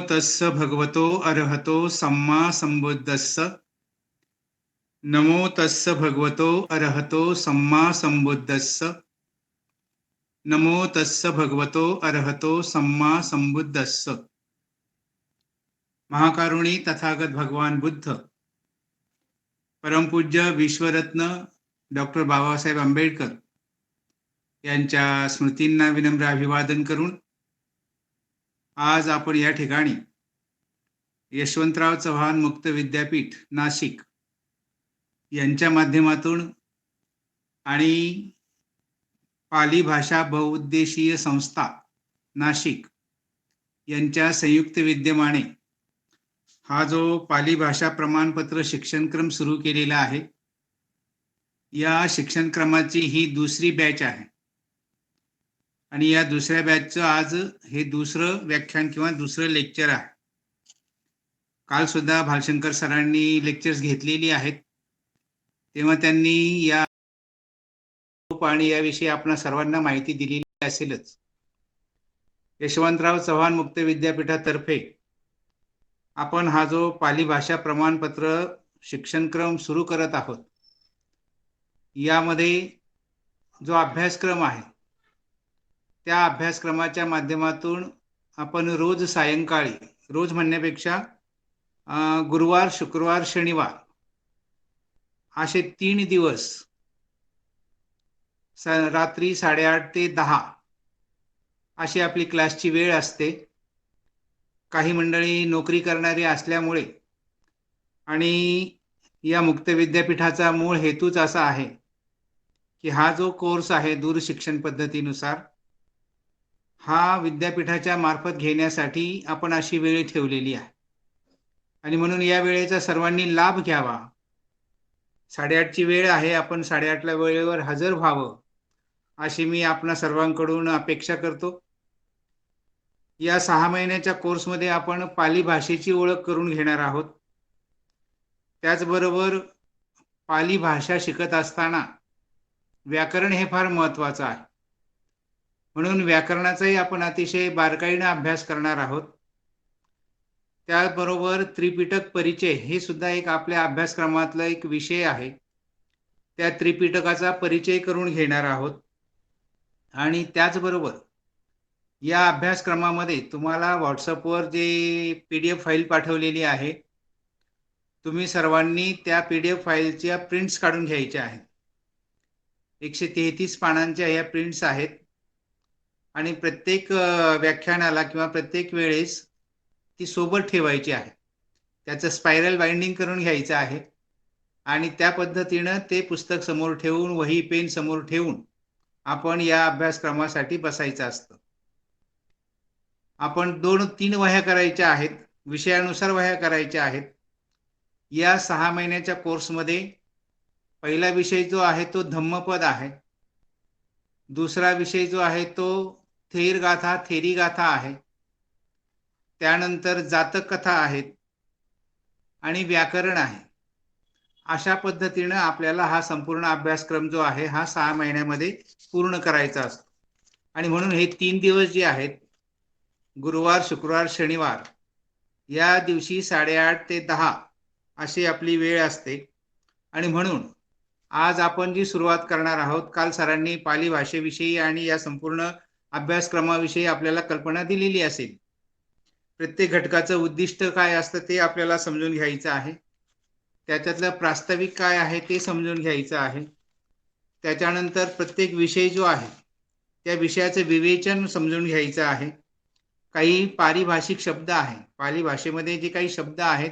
तस्स भगवतो अरहतो सम्मा संबुद्धस्स नमो तस्स भगवतो अरहतो सम्मा संबुद्धस्स नमो तस्स भगवतो अरहतो सम्मा संबुद्धस्स। महाकारुणी तथागत भगवान बुद्ध, परमपूज्य विश्वरत्न डॉक्टर बाबासाहेब आंबेडकर यांच्या स्मृतींना विनम्र अभिवादन करून आज आपण या ठिकाणी यशवंतराव चव्हाण मुक्त विद्यापीठ नाशिक यांच्या माध्यमातून आणि पाली भाषा बहुउद्देशीय संस्था नाशिक यांच्या संयुक्त विद्यमाने हा जो पाली भाषा प्रमाणपत्र शिक्षणक्रम सुरू केलेला आहे, या शिक्षणक्रमाची ही दुसरी बॅच आहे आणि या दुसऱ्या बॅचचं आज हे दुसरं व्याख्यान किंवा दुसरं लेक्चर आहे. काल सुद्धा भालशंकर सरांनी लेक्चर्स घेतलेली आहेत, तेव्हा त्यांनी या आणि याविषयी आपल्या सर्वांना माहिती दिलेली असेलच. यशवंतराव चव्हाण मुक्त विद्यापीठातर्फे आपण हा जो पाली भाषा प्रमाणपत्र शिक्षणक्रम सुरू करत आहोत, यामध्ये जो अभ्यासक्रम आहे त्या अभ्यासक्रमाच्या माध्यमातून आपण रोज सायंकाळी, रोज म्हणण्यापेक्षा गुरुवार, शुक्रवार, शनिवार असे 3 दिवस रात्री 8:30 ते 10 अशी आपली क्लासची वेळ असते. काही मंडळी नोकरी करणारी असल्यामुळे आणि या मुक्त विद्यापीठाचा मूळ हेतूच असा आहे की हा जो कोर्स आहे दूरशिक्षण पद्धतीनुसार, हा विद्यापीठाच्या मार्फत घेण्यासाठी आपण अशी वेळ ठेवलेली आहे आणि म्हणून या वेळेचा सर्वांनी लाभ घ्यावा. 8:30ची वेळ आहे, आपण 8:30ला वेळेवर हजर व्हावं अशी मी आपणा सर्वांकडून अपेक्षा करतो. या 6 महिन्याच्या कोर्समध्ये आपण पाली भाषेची ओळख करून घेणार आहोत. त्याचबरोबर पाली भाषा शिकत असताना व्याकरण हे फार महत्त्वाचं आहे, म्हणून व्याकरणाचाही आपण अतिशय बारकाईने अभ्यास करणार आहोत. त्याचबरोबर त्रिपिटक परिचय हे सुद्धा एक आपल्या अभ्यासक्रमातला एक विषय आहे. त्या त्रिपिटकाचा परिचय करून घेणार आहोत आणि त्याचबरोबर या अभ्यासक्रमामध्ये तुम्हाला व्हॉट्सअपवर जे PDF फाईल पाठवलेली आहे, तुम्ही सर्वांनी त्या PDF फाईलच्या प्रिंट्स काढून घ्यायच्या आहेत. 133 पानांच्या या प्रिंट्स आहेत आणि प्रत्येक व्याख्यानाला किंवा प्रत्येक वेळेस ती सोबत ठेवायची आहे. त्याचं स्पायरल बाइंडिंग करून घ्यायचं आहे आणि त्या पद्धतीनं ते पुस्तक समोर ठेवून, वही पेन समोर ठेवून आपण या अभ्यासक्रमासाठी बसायचं असतं. आपण 2-3 वह्या करायच्या आहेत, विषयानुसार वह्या करायच्या आहेत. या 6 महिन्याच्या कोर्समध्ये पहिला विषय जो आहे तो धम्मपद आहे, दुसरा विषय जो आहे तो थेरगाथा, थेरीगाथा आहे, त्यानंतर जातक कथा आहेत आणि व्याकरण आहे. अशा पद्धतीनं आपल्याला हा संपूर्ण अभ्यासक्रम जो आहे हा 6 महिन्यामध्ये पूर्ण करायचा असतो आणि म्हणून हे 3 दिवस जे आहेत, गुरुवार, शुक्रवार, शनिवार, या दिवशी 8:30 ते 10 अशी आपली वेळ असते आणि म्हणून आज आपण जी सुरुवात करणार आहोत, काल सरांनी पाली भाषेविषयी आणि या संपूर्ण अभ्यासक्रमाविषयी आपल्याला कल्पना दिलेली असेल. प्रत्येक घटकाचं उद्दिष्ट काय असतं ते आपल्याला समजून घ्यायचं आहे. त्याच्यातलं प्रास्ताविक काय आहे ते समजून घ्यायचं आहे. त्याच्यानंतर प्रत्येक विषय जो आहे त्या विषयाचं विवेचन समजून घ्यायचं आहे. काही पारिभाषिक शब्द आहे, पाली भाषेमध्ये जे काही शब्द आहेत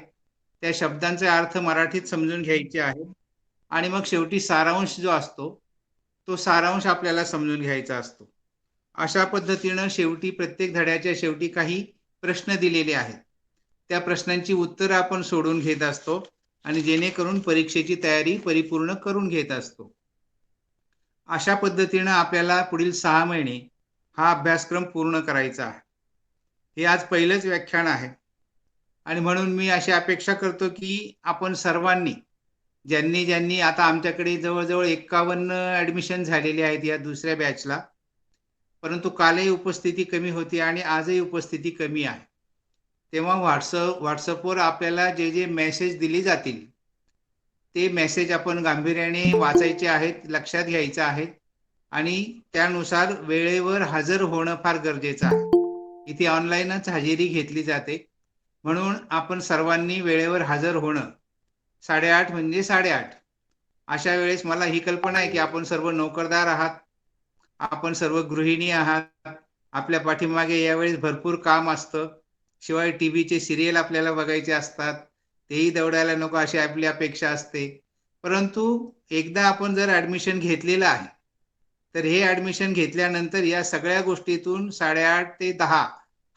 त्या शब्दांचे अर्थ मराठीत समजून घ्यायचे आहेत आणि मग शेवटी सारांश जो असतो तो सारांश आपल्याला समजून घ्यायचा असतो. अशा पद्धतीनं शेवटी प्रत्येक धड्याच्या शेवटी काही प्रश्न दिलेले आहेत, त्या प्रश्नांची उत्तरं आपण सोडून घेत असतो आणि जेणेकरून परीक्षेची तयारी परिपूर्ण करून घेत असतो. अशा पद्धतीनं आपल्याला पुढील 6 महिने हा अभ्यासक्रम पूर्ण करायचा आहे. हे आज पहिलंच व्याख्यान आहे आणि म्हणून मी अशी अपेक्षा करतो की आपण सर्वांनी, ज्यांनी आता आमच्याकडे जवळजवळ 51 ॲडमिशन झालेले आहेत या दुसऱ्या बॅचला, परंतु कालही उपस्थिती कमी होती आणि आजही उपस्थिती कमी आहे. तेव्हा व्हॉट्सअपवर आपल्याला जे जे मेसेज दिले जातील ते मेसेज आपण गांभीर्याने वाचायचे आहेत, लक्षात घ्यायचे आहेत आणि त्यानुसार वेळेवर हजर होणं फार गरजेचं आहे. इथे ऑनलाईनच हजेरी घेतली जाते, म्हणून आपण सर्वांनी वेळेवर हजर होणं. 8:30 म्हणजे 8:30. अशा वेळेस मला ही कल्पना आहे की आपण सर्व नोकरदार आहात, आपण सर्व गृहिणी आहात, आपल्या पाठीमागे यावेळेस भरपूर काम असतं, शिवाय टीव्हीचे सिरियल आपल्याला बघायचे असतात, तेही दौडायला नको अशी आपली अपेक्षा असते. परंतु एकदा आपण जर ऍडमिशन घेतलेलं आहे, तर हे ऍडमिशन घेतल्यानंतर या सगळ्या गोष्टीतून 8:30 ते 10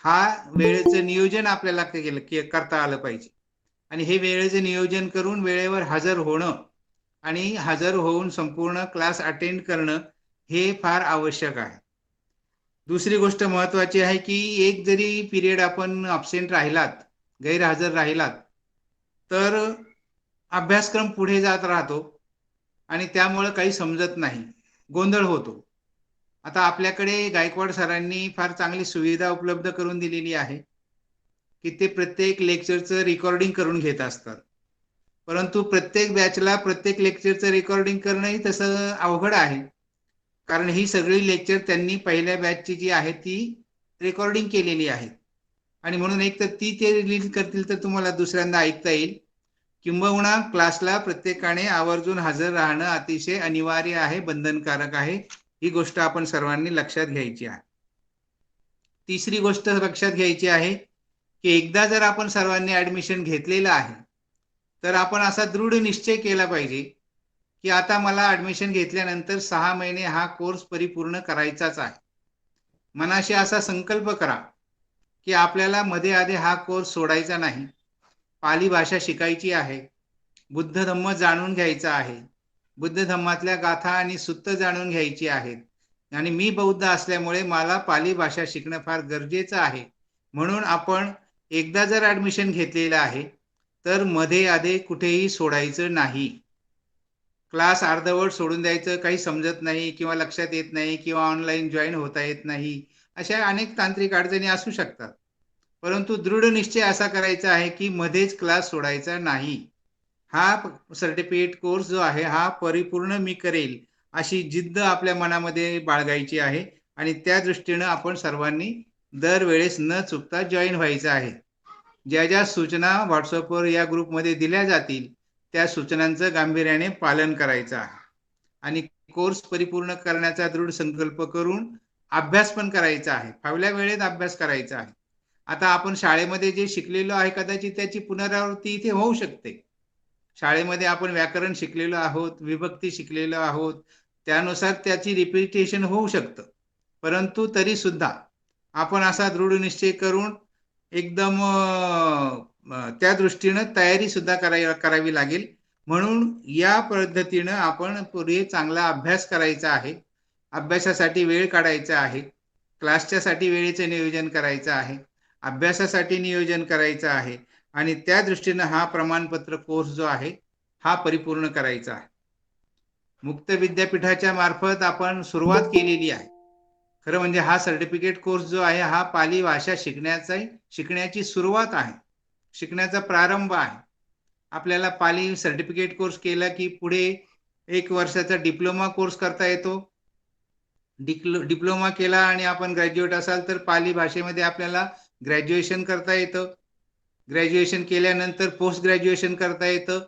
हा वेळेचं नियोजन आपल्याला करता आलं पाहिजे. आणि हे वेळेचं नियोजन करून वेळेवर हजर होणं आणि हजर होऊन संपूर्ण क्लास अटेंड करणं हे फार आवश्यक आहे. दुसरी गोष्ट महत्वाची आहे की एक जरी पिरियड आपण अब्सेंट राहिलात, गैरहजर राहिलात, तर अभ्यासक्रम पुढे जात राहतो आणि त्यामुळे काही समजत नाही, गोंधळ होतो. आता आपल्याकडे गायकवाड सरांनी फार चांगली सुविधा उपलब्ध करून दिलेली आहे की ते प्रत्येक लेक्चरचं रेकॉर्डिंग करून घेत असतात. परंतु प्रत्येक बॅचला प्रत्येक लेक्चरचं रेकॉर्डिंग करणंही तसं अवघड आहे, कारण ही सगळी लेक्चर त्यांनी पहिल्या बॅचची जी आहे ती रेकॉर्डिंग केलेली आहे आणि म्हणून एक तर ती ते रिलीज करतील तर तुम्हाला दुसऱ्यांदा ऐकता येईल, किंबहुना क्लासला प्रत्येकाने आवर्जून हजर राहणं अतिशय अनिवार्य आहे, बंधनकारक आहे. ही गोष्ट आपण सर्वांनी लक्षात घ्यायची आहे. तिसरी गोष्ट लक्षात घ्यायची आहे की एकदा जर आपण सर्वांनी ऍडमिशन घेतलेलं आहे, तर आपण असा दृढ निश्चय केला पाहिजे की आता मला ऍडमिशन घेतल्यानंतर 6 महिने हा कोर्स परिपूर्ण करायचाच आहे. मनाशी असा संकल्प करा की आपल्याला मध्ये आधी हा कोर्स सोडायचा नाही. पाली भाषा शिकायची आहे, बुद्ध धम्म जाणून घ्यायचा आहे, बुद्ध धम्मातल्या गाथा आणि सुत्त जाणून घ्यायची आहेत आणि मी बौद्ध असल्यामुळे मला पाली भाषा शिकणं फार गरजेचं आहे. म्हणून आपण एकदा जर ऍडमिशन घेतलेलं आहे तर मध्ये आधी कुठेही सोडायचं नाही. क्लास अर्धवट सोडून द्यायचं, काही समजत नाही किंवा लक्षात येत नाही किंवा ऑनलाईन जॉईन होता येत नाही, अशा अनेक तांत्रिक अडचणी असू शकतात. परंतु दृढ निश्चय असा करायचा आहे की मध्येच क्लास सोडायचा नाही. हा सर्टिफिकेट कोर्स जो आहे हा परिपूर्ण मी करेल अशी जिद्द आपल्या मनामध्ये बाळगायची आहे आणि त्या दृष्टीनं आपण सर्वांनी दरवेळेस न चुकता जॉईन व्हायचं आहे. ज्या ज्या सूचना व्हॉट्सअपवर या ग्रुपमध्ये दिल्या जातील त्या सूचनांचं गांभीर्याने पालन करायचं आहे आणि कोर्स परिपूर्ण करण्याचा दृढ संकल्प करून अभ्यास पण करायचा आहे, फावल्या वेळेत अभ्यास करायचा आहे. आता आपण शाळेमध्ये जे शिकलेलो आहे कदाचित त्याची पुनरावृत्ती इथे होऊ शकते. शाळेमध्ये आपण व्याकरण शिकलेलो आहोत, विभक्ती शिकलेलो आहोत, त्यानुसार त्याची रिपिटेशन होऊ शकतं. परंतु तरी सुद्धा आपण असा दृढ निश्चय करून एकदम त्या दृष्टीनं तयारी सुद्धा करावी लागेल. म्हणून या पद्धतीनं आपण पुढे चांगला अभ्यास करायचा आहे, अभ्यासासाठी वेळ काढायचा आहे, क्लासच्यासाठी वेळेचे नियोजन करायचं आहे, अभ्यासासाठी नियोजन करायचं आहे आणि त्या दृष्टीनं हा प्रमाणपत्र कोर्स जो आहे हा परिपूर्ण करायचा आहे. मुक्त विद्यापीठाच्या मार्फत आपण सुरुवात केलेली आहे. खरं म्हणजे हा सर्टिफिकेट कोर्स जो आहे हा पाली भाषा शिकण्याची सुरुवात आहे, शिकण्याचा प्रारंभ आहे. आपल्याला पाली सर्टिफिकेट कोर्स केला की पुढे 1 वर्षाचा डिप्लोमा कोर्स करता येतो. डिप्लोमा केला आणि आपण ग्रॅज्युएट असाल तर पाली भाषेमध्ये आपल्याला ग्रॅज्युएशन करता येतं. ग्रॅज्युएशन केल्यानंतर पोस्ट ग्रॅज्युएशन करता येतं,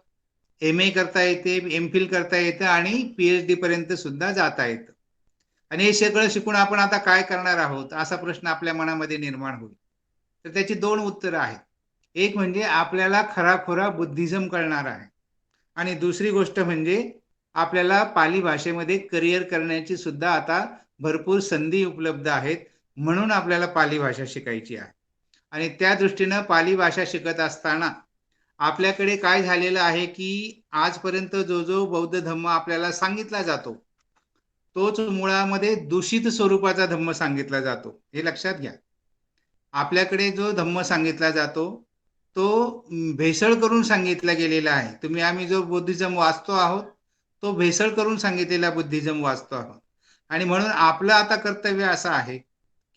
MA करता येते, MPhil करता येतं आणि PhD पर्यंत सुद्धा जाता येतं. आणि हे सगळं शिकून आपण आता काय करणार आहोत असा प्रश्न आपल्या मनामध्ये निर्माण होईल. तर त्याची 2 उत्तरं आहेत. एक म्हणजे आपल्याला खराखुरा बुद्धिझम कळणार आहे आणि दुसरी गोष्ट म्हणजे आपल्याला पाली भाषेमध्ये करिअर करण्याची सुद्धा आता भरपूर संधी उपलब्ध आहेत, म्हणून आपल्याला पाली भाषा शिकायची आहे. आणि त्या दृष्टीनं पाली भाषा शिकत असताना आपल्याकडे काय झालेलं आहे की आजपर्यंत जो जो बौद्ध धम्म आपल्याला सांगितला जातो तोच मुळामध्ये दूषित स्वरूपाचा धम्म सांगितला जातो, हे लक्षात घ्या. आपल्याकडे जो धम्म सांगितला जातो तो भेसळ करून सांगितला गेलेला आहे. आम्ही जो बुद्धिझम वाचतो आहोत तो भेसळ करून सांगितलेला बुद्धिझम वाचतो आहोत आणि म्हणून आपलं आता कर्तव्य असं आहे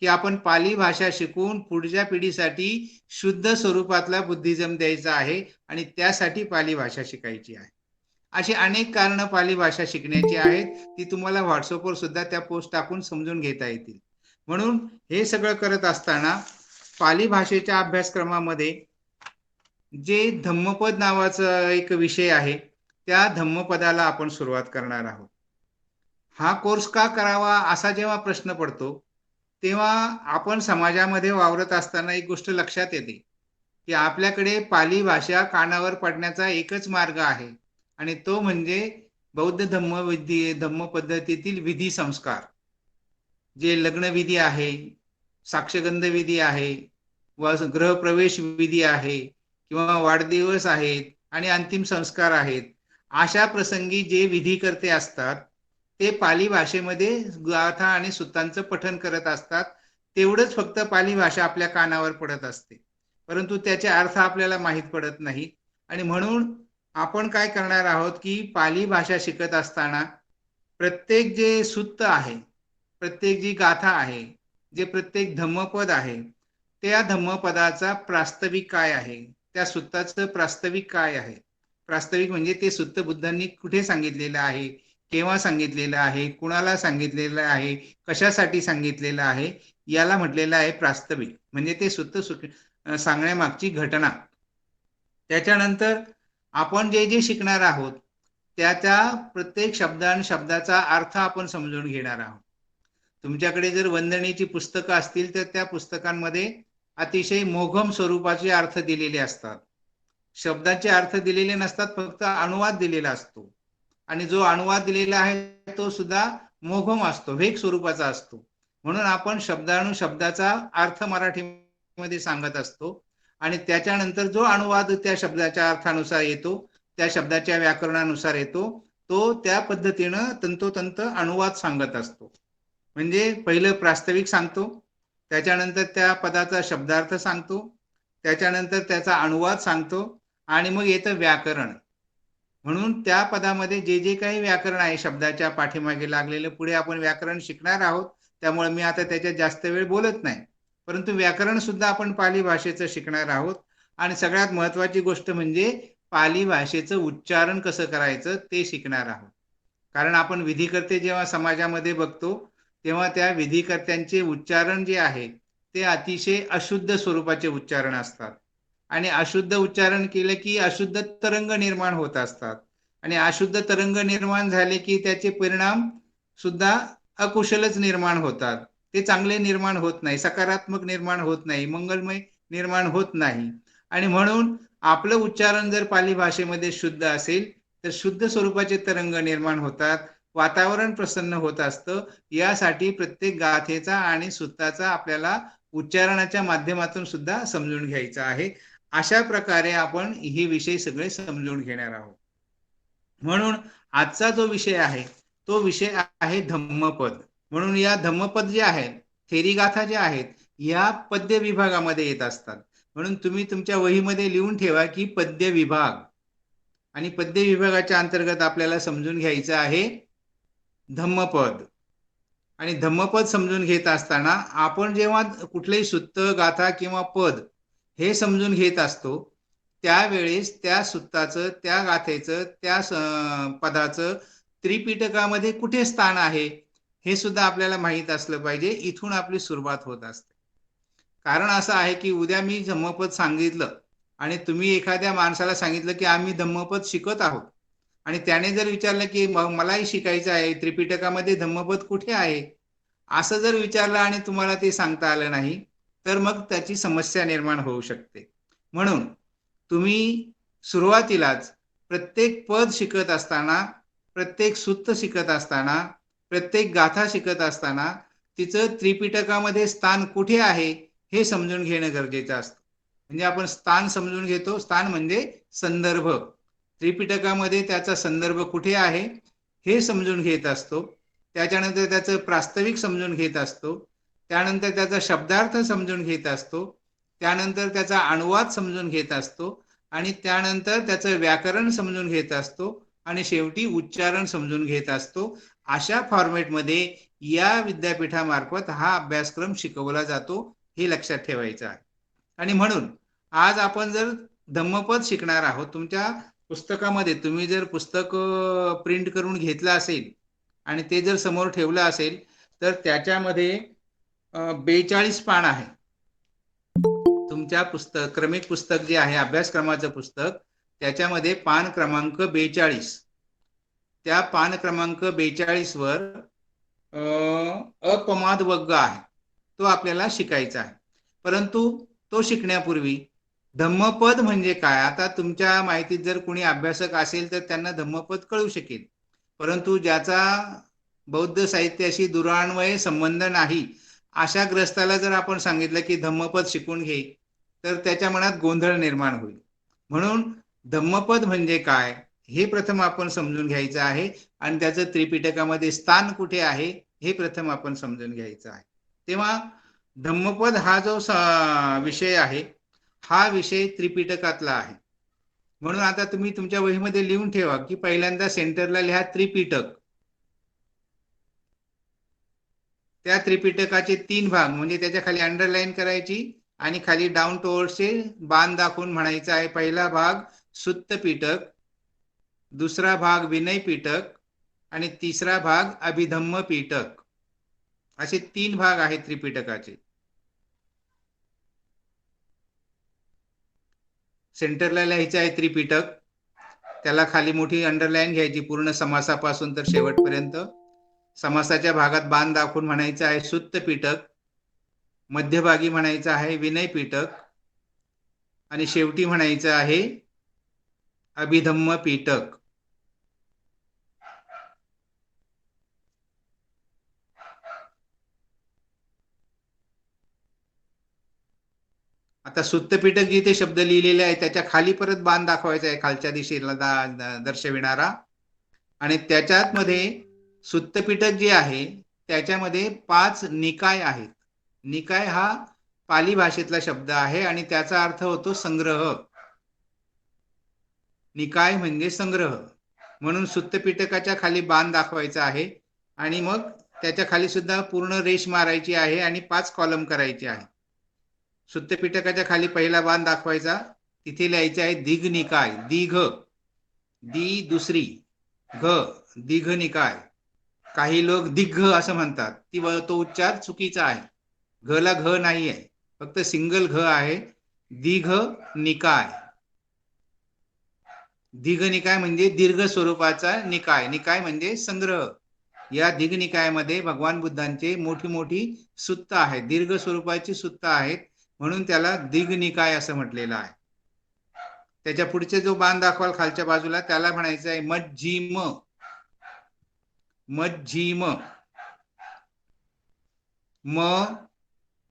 की आपण पाली भाषा शिकून पुढच्या पिढीसाठी शुद्ध स्वरूपातला बुद्धिझम द्यायचा आहे आणि त्यासाठी पाली भाषा शिकायची आहे. अशी अनेक कारणं पाली भाषा शिकण्याची आहेत. ती तुम्हाला व्हॉट्सअपवर सुद्धा त्या पोस्ट टाकून समजून घेता येतील. म्हणून हे सगळं करत असताना पाली भाषेच्या अभ्यासक्रमामध्ये जे धम्मपद नावाचा एक विषय आहे, त्या धम्मपदाला आपण सुरुवात करणार आहोत. हा कोर्स का करावा असा जेव्हा प्रश्न पडतो, तेव्हा आपण समाजामध्ये वावरत असताना एक गोष्ट लक्षात येते, की आपल्याकडे पाली भाषा कानावर पडण्याचा एकच मार्ग आहे आणि तो म्हणजे बौद्ध धम्म पद्धतीतील विधी संस्कार. जे लग्नविधी आहे, साक्षगंध विधी आहे, गृहप्रवेश विधी आहे किंवा वाढदिवस आहेत आणि अंतिम संस्कार आहेत. अशा प्रसंगी जे विधी करते असतात ते पाली भाषेमध्ये गाथा आणि सुत्तांचं पठण करत असतात. तेवढंच फक्त पाली भाषा आपल्या कानावर पडत असते, परंतु त्याचे अर्थ आपल्याला माहीत पडत नाहीत. आणि म्हणून आपण काय करणार आहोत की पाली भाषा शिकत असताना प्रत्येक जे सुत्त आहे, प्रत्येक जी गाथा आहे, जे प्रत्येक धम्मपद आहे, त्या धम्मपदाचा प्रास्ताविक काय आहे, त्या सुत्ताचं प्रास्ताविक काय आहे. प्रास्ताविक म्हणजे ते सुत्त बुद्धांनी कुठे सांगितलेलं आहे, केव्हा सांगितलेलं आहे, कुणाला सांगितलेलं आहे, कशासाठी सांगितलेलं आहे, याला म्हटलेलं आहे प्रास्ताविक. म्हणजे ते सुत्त सांगण्यामागची घटना. त्याच्यानंतर आपण जे जे शिकणार आहोत त्या प्रत्येक शब्दाचा अर्थ आपण समजून घेणार आहोत. तुमच्याकडे जर वंदणीची पुस्तकं असतील तर त्या पुस्तकांमध्ये अतिशय मोघम स्वरूपाचे अर्थ दिलेले असतात. शब्दाचे अर्थ दिलेले नसतात, फक्त अनुवाद दिलेला असतो. आणि जो अनुवाद दिलेला आहे तो सुद्धा मोघम असतो, वेग स्वरूपाचा असतो. म्हणून आपण शब्दाचा अर्थ मराठीमध्ये सांगत असतो आणि त्याच्यानंतर जो अनुवाद त्या शब्दाच्या अर्थानुसार येतो, त्या शब्दाच्या व्याकरणानुसार येतो, तो त्या पद्धतीनं तंतोतंत अनुवाद सांगत असतो. म्हणजे पहिलं प्रास्ताविक सांगतो, त्याच्यानंतर त्या पदाचा शब्दार्थ सांगतो, त्याच्यानंतर त्याचा अनुवाद सांगतो आणि मग येतं व्याकरण. म्हणून त्या पदामध्ये जे जे काही व्याकरण आहे शब्दाच्या पाठीमागे लागलेलं, पुढे आपण व्याकरण शिकणार आहोत, त्यामुळे मी आता त्याच्यात जास्त वेळ बोलत नाही. परंतु व्याकरण सुद्धा आपण पाली भाषेचं शिकणार आहोत. आणि सगळ्यात महत्वाची गोष्ट म्हणजे पाली भाषेचं उच्चारण कसं करायचं ते शिकणार आहोत. कारण आपण विधिकर्ते जेव्हा समाजामध्ये बघतो तेव्हा त्या विधिकर्त्यांचे उच्चारण जे आहे ते अतिशय अशुद्ध स्वरूपाचे उच्चारण असतात आणि अशुद्ध उच्चारण केलं की अशुद्ध तरंग निर्माण होत असतात आणि अशुद्ध तरंग निर्माण झाले की त्याचे परिणाम सुद्धा अकुशलच निर्माण होतात. ते चांगले निर्माण होत नाही, सकारात्मक निर्माण होत नाही, मंगलमय निर्माण होत नाही. आणि म्हणून आपलं उच्चारण जर पाली भाषेमध्ये शुद्ध असेल तर शुद्ध स्वरूपाचे तरंग निर्माण होतात, वातावरण प्रसन्न होत असतं. यासाठी प्रत्येक गाथेचा आणि सुत्ताचा आपल्याला उच्चारणाच्या माध्यमातून सुद्धा समजून घ्यायचा आहे. अशा प्रकारे आपण हे विषय सगळे समजून घेणार आहोत. म्हणून आजचा जो विषय आहे तो विषय आहे धम्मपद. म्हणून या धम्मपद जे आहेत, थेरी गाथा ज्या आहेत, या पद्य विभागामध्ये येत असतात. म्हणून तुम्ही तुमच्या वहीमध्ये लिहून ठेवा की पद्य विभाग, आणि पद्य विभागाच्या अंतर्गत आपल्याला समजून घ्यायचं आहे धम्मपद. आणि धम्मपद समजून घेत असताना आपण जेव्हा कुठलेही सुत्त, गाथा किंवा पद हे समजून घेत असतो त्यावेळेस त्या सुत्ताचं, त्या गाथेचं, त्या पदाचं त्रिपिटकामध्ये कुठे स्थान आहे हे सुद्धा आपल्याला माहीत असलं पाहिजे. इथून आपली सुरुवात होत असते. कारण असं आहे की उद्या मी धम्मपद सांगितलं आणि तुम्ही एखाद्या माणसाला सांगितलं की आम्ही धम्मपद शिकत आहोत आणि त्याने जर विचारलं की मलाही शिकायचं आहे, त्रिपिटकामध्ये धम्मपद कुठे आहे, असं जर विचारलं आणि तुम्हाला ते सांगता आलं नाही तर मग त्याची समस्या निर्माण होऊ शकते. म्हणून तुम्ही सुरुवातीलाच प्रत्येक पद शिकत असताना, प्रत्येक सुत्त शिकत असताना, प्रत्येक गाथा शिकत असताना तिचं त्रिपिटकामध्ये स्थान कुठे आहे हे समजून घेणं गरजेचं असतं. म्हणजे आपण स्थान समजून घेतो, स्थान म्हणजे संदर्भ. त्रिपिटकामध्ये त्याचा संदर्भ कुठे आहे हे समजून घेत असतो. त्याच्यानंतर त्याचं प्रास्ताविक समजून घेत असतो, त्यानंतर त्याचा शब्दार्थ समजून घेत असतो, त्यानंतर त्याचा अनुवाद समजून घेत असतो आणि त्यानंतर त्याचं व्याकरण समजून घेत असतो आणि शेवटी उच्चारण समजून घेत असतो. अशा फॉर्मॅटमध्ये या विद्यापीठामार्फत हा अभ्यासक्रम शिकवला जातो, हे लक्षात ठेवायचं आहे. आणि म्हणून आज आपण जर धम्मपद शिकणार आहोत, तुमच्या पुस्तकामध्ये तुम्ही जर पुस्तक प्रिंट करून घेतलं असेल आणि ते जर समोर ठेवलं असेल, तर त्याच्यामध्ये 42 पान आहे. तुमच्या क्रमिक पुस्तक जे आहे, अभ्यासक्रमाचं पुस्तक, त्याच्यामध्ये पान क्रमांक 42, त्या पान क्रमांक 42 वर अपमाद वर्ग आहे, तो आपल्याला शिकायचा आहे. परंतु तो शिकण्यापूर्वी धम्मपद म्हणजे काय, आता तुमच्या माहितीत जर कोणी अभ्यासक असेल तर त्यांना धम्मपद कळू शकेल, परंतु ज्याचा बौद्ध साहित्याशी दुरान्वये संबंध नाही अशा ग्रस्ताला जर आपण सांगितलं की धम्मपद शिकून घे, तर त्याच्या मनात गोंधळ निर्माण होईल. म्हणून धम्मपद म्हणजे काय हे प्रथम आपण समजून घ्यायचं आहे आणि त्याचं त्रिपिटकामध्ये स्थान कुठे आहे हे प्रथम आपण समजून घ्यायचं आहे. तेव्हा धम्मपद हा जो विषय आहे, हा विषय त्रिपिटकातला आहे. म्हणून आता तुम्ही तुमच्या वहीमध्ये लिहून ठेवा की पहिल्यांदा सेंटरला लिहा त्रिपिटक. त्या त्रिपिटकाचे 3 भाग, म्हणजे त्याच्या खाली अंडरलाईन करायची आणि खाली डाऊन टुवर्ड्सचे बाण दाखवून म्हणायचं आहे. पहिला भाग सुत्त पिटक, दुसरा भाग विनय पिटक आणि तिसरा भाग अभिधम्म पिटक, असे 3 भाग आहेत त्रिपिटकाचे. सेंटरला लिहायचं आहे त्रिपिटक, त्याला खाली मोठी अंडरलाईन घ्यायची पूर्ण समासापासून तर शेवटपर्यंत. समासाच्या भागात बाण दाखवून म्हणायचं आहे सुत्त पिटक, मध्यभागी म्हणायचं आहे विनय पिटक आणि शेवटी म्हणायचं आहे अभिधम्म पिटक. आता सुत्तपिटक जिथे शब्द लिहिलेले आहे त्याच्या खाली परत बाण दाखवायचा आहे, खालच्या दिशेला दर्शविणारा. आणि त्याच्यात मध्ये सुत्तपिटक जे आहे त्याच्यामध्ये 5 निकाय आहेत. निकाय हा पाली भाषेतला शब्द आहे आणि त्याचा अर्थ होतो संग्रह. निकाय म्हणजे संग्रह. म्हणून सुत्तपिटकाच्या खाली बाण दाखवायचा आहे आणि मग त्याच्या खाली सुद्धा पूर्ण रेष मारायची आहे आणि 5 कॉलम करायचे आहे. सुत्तपिटकाच्या खाली पहिला बाण दाखवायचा, तिथे लिहायचे आहे दिघ निकाय. दिघ, दी दुसरी, घ दिघ निकाय. काही लोक दिग्घ असं म्हणतात, तो उच्चार चुकीचा आहे. घ ला घ नाही आहे, फक्त सिंगल घ आहे. दिघ निकाय. दिघ निकाय म्हणजे दीर्घ स्वरूपाचा निकाय. निकाय म्हणजे संग्रह. या दिघ निकायामध्ये भगवान बुद्धांचे मोठी मोठी सुत्त आहेत, दीर्घ स्वरूपाची सुत्त आहेत, म्हणून त्याला दिघ निकाय असं म्हटलेलं आहे. त्याच्या पुढचे जो बाण दाखवाल खालच्या बाजूला त्याला म्हणायचं आहे मज्जिम. मज्जिम. म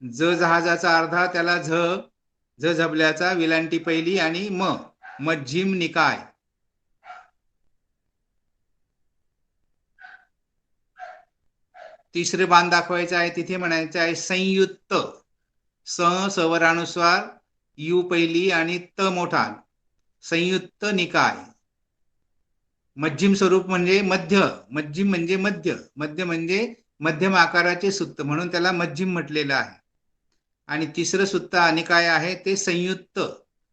ज जहाजाचा अर्धा, त्याला झ झबल्याचा विलांटी पहिली आणि मज्जिम निकाय. तिसरे बाण दाखवायचं आहे, तिथे म्हणायचं आहे संयुक्त. सवरानुस्वार यू पहिली आणि त मोठा, संयुक्त निकाय. मध्यम स्वरूप म्हणजे मध्य. मध्यम म्हणजे मध्य. मध्य म्हणजे मध्यम आकाराचे सुत्त, म्हणून त्याला मध्यम म्हटलेलं आहे. आणि तिसरं सुत्त निकाय आहे ते संयुक्त.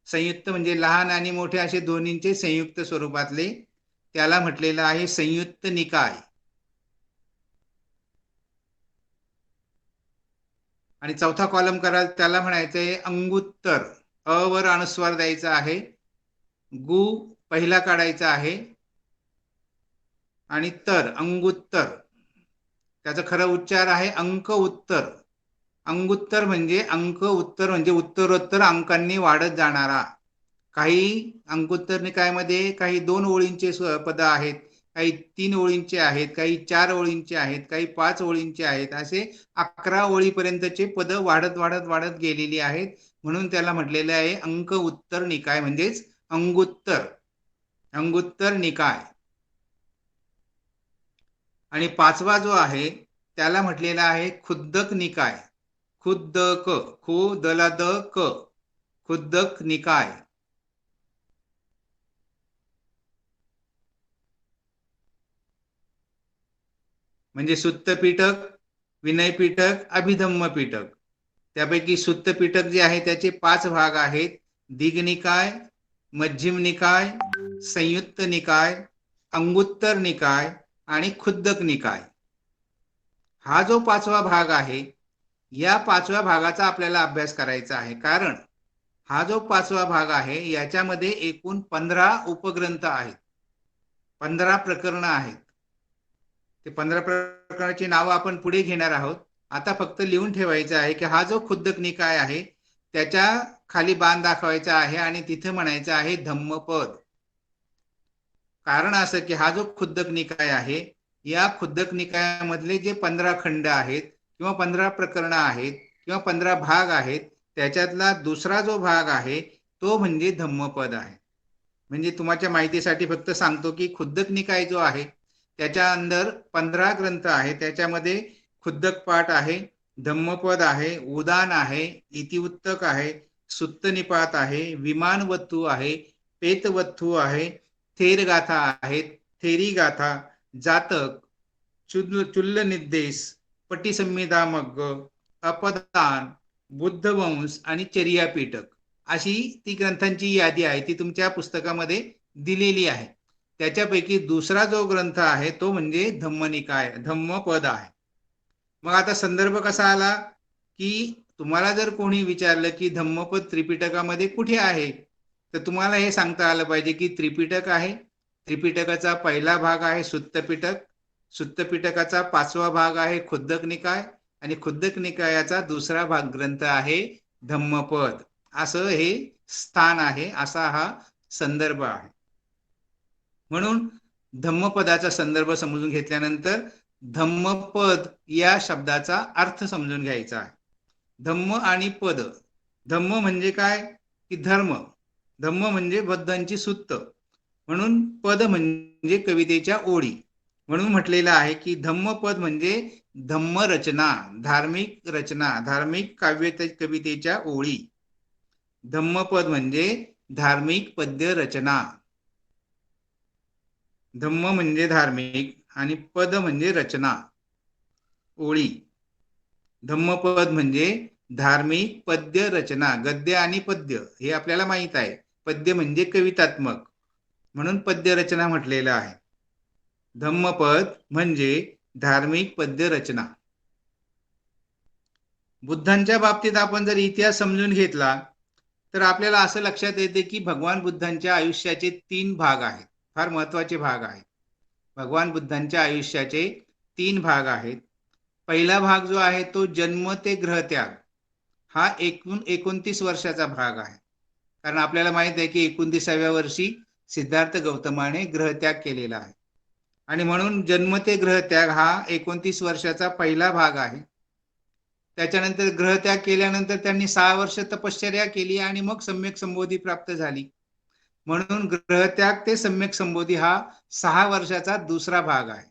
संयुक्त म्हणजे लहान आणि मोठे असे दोन्हींचे संयुक्त स्वरूपातले, त्याला म्हटलेलं आहे संयुक्त निकाय. आणि चौथा कॉलम कराल त्याला म्हणायचंय अंगुत्तर. अ वर अनुस्वार द्यायचा आहे, गु पहिला काढायचा आहे आणि अंगुत्तर. त्याचा खरा उच्चार आहे अंक उत्तर. अंगुत्तर म्हणजे अंक उत्तर म्हणजे उत्तरोत्तर अंकांनी वाढत जाणारा. काही अंगुत्तर निकायामध्ये काही 2 ओळींचे पद आहेत, काही 3 ओळींचे आहेत, काही 4 ओळींचे आहेत, काही 5 ओळींचे आहेत, असे 11 ओळीपर्यंतचे पद वाढत वाढत वाढत गेलेली आहेत, म्हणून त्याला म्हटलेलं आहे अंक उत्तर निकाय म्हणजेच अंगुत्तर. अंगुत्तर निकाय. आणि 5वा जो आहे त्याला म्हटलेला आहे खुद्दक निकाय. खुद्दक, खु दला द क, खुद्दक निकाय. म्हणजे सुत्त पिटक, विनय पिटक, अभिधम्म पिटक. त्यापैकी सुत्त पिटक जे आहे त्याचे 5 भाग आहेत: दिग्निकाय, मध्यम निकाय, संयुक्त निकाय, अंगुत्तर निकाय आणि खुद्दक निकाय. हा जो 5वा भाग आहे, या 5व्या भागाचा आपल्याला अभ्यास करायचा आहे. कारण हा जो 5वा भाग आहे याच्यामध्ये एकूण 15 उपग्रंथ आहेत, 15 प्रकरणं आहेत. ते 15 प्रकरणाची नावं आपण पुढे घेणार आहोत. आता फक्त लिहून ठेवायचं आहे की हा जो खुद्दक निकाय आहे त्याच्या खाली बाण दाखवायचा आहे आणि तिथे म्हणायचं आहे धम्मपद. कारण असं की हा जो खुद्दक निकाय आहे, या खुद्दक निकायामधले जे 15 खंड आहेत किंवा 15 प्रकरणं आहेत किंवा 15 भाग आहेत, त्याच्यातला दुसरा जो भाग आहे तो म्हणजे धम्मपद आहे. म्हणजे तुमच्या माहितीसाठी फक्त सांगतो की खुद्दक निकाय जो आहे त्याच्या अंदर 15 ग्रंथ आहे. त्याच्यामध्ये खुद्दक पाठ आहे, धम्मपद आहे, उदान आहे, इतिवृत्तक आहे, सुत्त निपात आहे, विमानवत्तू आहे, पेतवत्तू आहे, थेर गाथा आहेत, थेरी गाथा, जातक, चुल्ल निर्देश, पटीसंहिता मग्ग, अपदान, बुद्धवंश आणि चर्या पिटक अशी ती ग्रंथांची यादी आहे. ती तुमच्या पुस्तकामध्ये दिलेली आहे. त्याच्यापैकी दुसरा जो ग्रंथ आहे तो म्हणजे धम्मनिकाय, धम्मपद आहे. मग आता संदर्भ कसा आला की तुम्हाला जर कोणी विचारलं की धम्मपद त्रिपिटकामध्ये कुठे आहे, तर तुम्हाला हे सांगता आलं पाहिजे की त्रिपिटक आहे. त्रिपिटकाचा पहिला भाग आहे सुत्तपिटक, सुत्तपिटकाचा 5वा भाग आहे खुद्दक निकाय आणि खुद्दक निकायाचा दुसरा भाग ग्रंथ आहे धम्मपद. असं हे स्थान आहे, असा हा संदर्भ आहे. म्हणून धम्मपदाचा संदर्भ समजून घेतल्यानंतर धम्मपद या शब्दाचा अर्थ समजून घ्यायचा आहे. धम्म आणि पद. धम्म म्हणजे काय की धर्म, धम्म म्हणजे बद्धांची सुत्त, म्हणून पद म्हणजे कवितेच्या ओळी. म्हणून म्हटलेलं आहे की धम्मपद म्हणजे धम्म रचना, धार्मिक रचना, धार्मिक काव्य कवितेच्या ओळी. धम्मपद म्हणजे धार्मिक पद्य रचना. धम्म म्हणजे धार्मिक आणि पद म्हणजे रचना, ओळी. धम्मपद म्हणजे धार्मिक पद्य रचना, गद्य आणि पद्य हे आपल्याला माहित आहे. पद्य म्हणजे कवितात्मक, म्हणून पद्य रचना म्हटलेलं आहे. धम्मपद म्हणजे धार्मिक पद्य रचना. बुद्धांच्या बाबतीत आपण जर इतिहास समजून घेतला तर आपल्याला असं लक्षात येते की भगवान बुद्धांच्या आयुष्याचे 3 भाग आहेत. फार महत्वाचे भाग आहेत. भगवान बुद्धांच्या आयुष्याचे 3 भाग आहेत. पहिला भाग जो आहे तो जन्म ते ग्रहत्याग, हा एकूण 29 वर्षाचा भाग आहे. कारण आपल्याला माहित आहे की 29व्या वर्षी सिद्धार्थ गौतमाने ग्रहत्याग केलेला आहे आणि म्हणून जन्म ते ग्रहत्याग हा 29 वर्षाचा पहिला भाग आहे. त्याच्यानंतर ग्रहत्याग केल्यानंतर त्यांनी 6 वर्ष तपश्चर्या केली आणि मग सम्यक संबोधी प्राप्त झाली. म्हणून ग्रहत्याग ते सम्यक संबोधी हा 6 वर्षाचा दुसरा भाग आहे.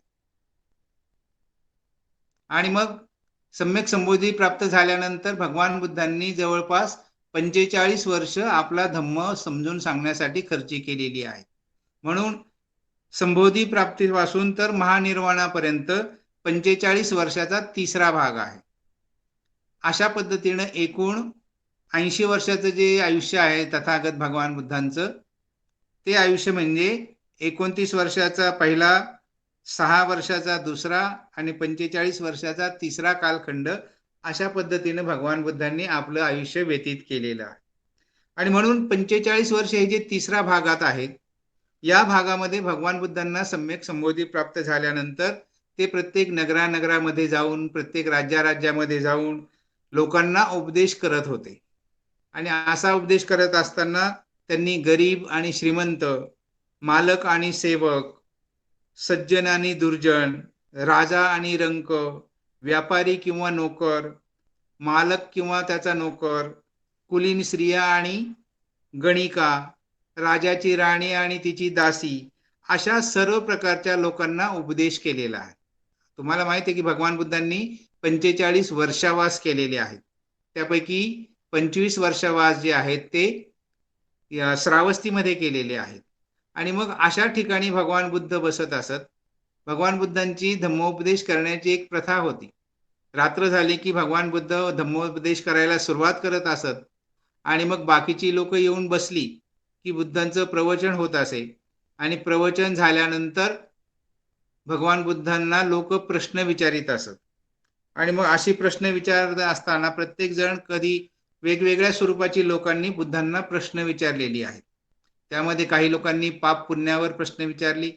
आणि मग सम्यक संबोधी प्राप्त झाल्यानंतर भगवान बुद्धांनी जवळपास 45 वर्ष आपला धम्म समजून सांगण्यासाठी खर्ची केलेली आहे. म्हणून संबोधी प्राप्तीपासून तर महानिर्वाणापर्यंत 45 वर्षाचा तिसरा भाग आहे. अशा पद्धतीने एकूण 80 वर्षाचं जे आयुष्य आहे तथागत भगवान बुद्धांचं, ते आयुष्य म्हणजे 29 वर्षाचा पहिला, 6 वर्षाचा दुसरा आणि 45 वर्षाचा तिसरा कालखंड, अशा पद्धतीने भगवान बुद्धांनी आपलं आयुष्य व्यतीत केलेलं आहे. आणि म्हणून 45 वर्ष हे जे तिसऱ्या भागात आहेत, या भागामध्ये भगवान बुद्धांना सम्यक संबोधी प्राप्त झाल्यानंतर ते प्रत्येक नगरामध्ये जाऊन, प्रत्येक राज्यामध्ये जाऊन लोकांना उपदेश करत होते. आणि असा उपदेश करत असताना त्यांनी गरीब आणि श्रीमंत, मालक आणि सेवक, सज्जन आणि दुर्जन, राजा आणि रंक, व्यापारी किंवा नोकर, मालक किंवा त्याचा नोकर, कुलीन स्त्रिया आणि गणिका, राजाची राणी आणि तिची दासी, अशा सर्व प्रकारच्या लोकांना उपदेश केलेला आहे. तुम्हाला माहिती आहे की भगवान बुद्धांनी 45 वर्षावास केलेले आहेत. त्यापैकी 25 वर्षावास जे आहेत ते श्रावस्तीमध्ये केलेले आहेत. आणि मग अशा ठिकाणी भगवान बुद्ध बसत असत भगवान बुद्धांची धम्मोपदेश करण्याची एक प्रथा होती. रात्र झाली की भगवान बुद्ध धम्मोपदेश करायला सुरुवात करत असत आणि मग बाकीची लोक येऊन बसली की बुद्धांचं प्रवचन होत असे आणि प्रवचन झाल्यानंतर भगवान बुद्धांना लोक प्रश्न विचारित असत आणि मग अशी प्रश्न विचारत असताना प्रत्येक जण कधी वेगवेगळ्या स्वरूपाची लोकांनी बुद्धांना प्रश्न विचारलेली आहेत. त्यामध्ये काही लोकांनी पाप पुण्यावर प्रश्न विचारली,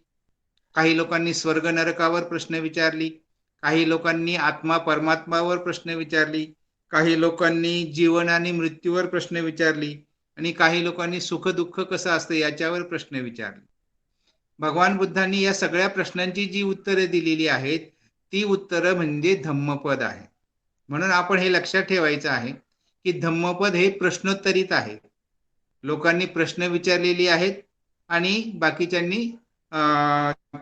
काही लोकांनी स्वर्ग नरकावर प्रश्न विचारली, काही लोकांनी आत्मा परमात्मावर प्रश्न विचारली, काही लोकांनी जीवन आणि मृत्यूवर प्रश्न विचारली आणि काही लोकांनी सुख दुःख कसं असतं याच्यावर प्रश्न विचारले. भगवान बुद्धांनी या सगळ्या प्रश्नांची जी उत्तरे दिलेली आहेत ती उत्तरं म्हणजे धम्मपद आहे. म्हणून आपण हे लक्षात ठेवायचं आहे की धम्मपद हे प्रश्नोत्तरित आहे. लोकांनी प्रश्न विचारलेली आहेत आणि बाकीच्यांनी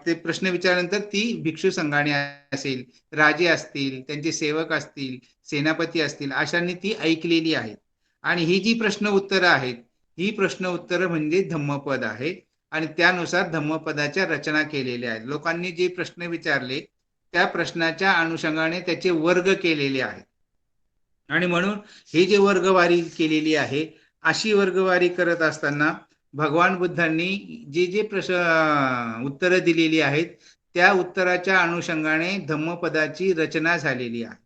ते प्रश्न विचारल्यानंतर ती भिक्षू संघाने असेल, राजे असतील, त्यांचे सेवक असतील, सेनापती असतील, अशांनी ती ऐकलेली आहेत. आणि ही जी प्रश्न उत्तरं आहेत ही प्रश्न उत्तरं म्हणजे धम्मपद आहे आणि त्यानुसार धम्मपदाच्या रचना केलेल्या आहेत. लोकांनी जे प्रश्न विचारले त्या प्रश्नाच्या अनुषंगाने त्याचे वर्ग केलेले आहेत आणि म्हणून हे जे वर्गवारी केलेली आहे अशी वर्गवारी करत असताना भगवान बुद्धांनी जे जे उत्तरं दिलेली आहेत त्या उत्तराच्या अनुषंगाने धम्मपदाची रचना झालेली आहे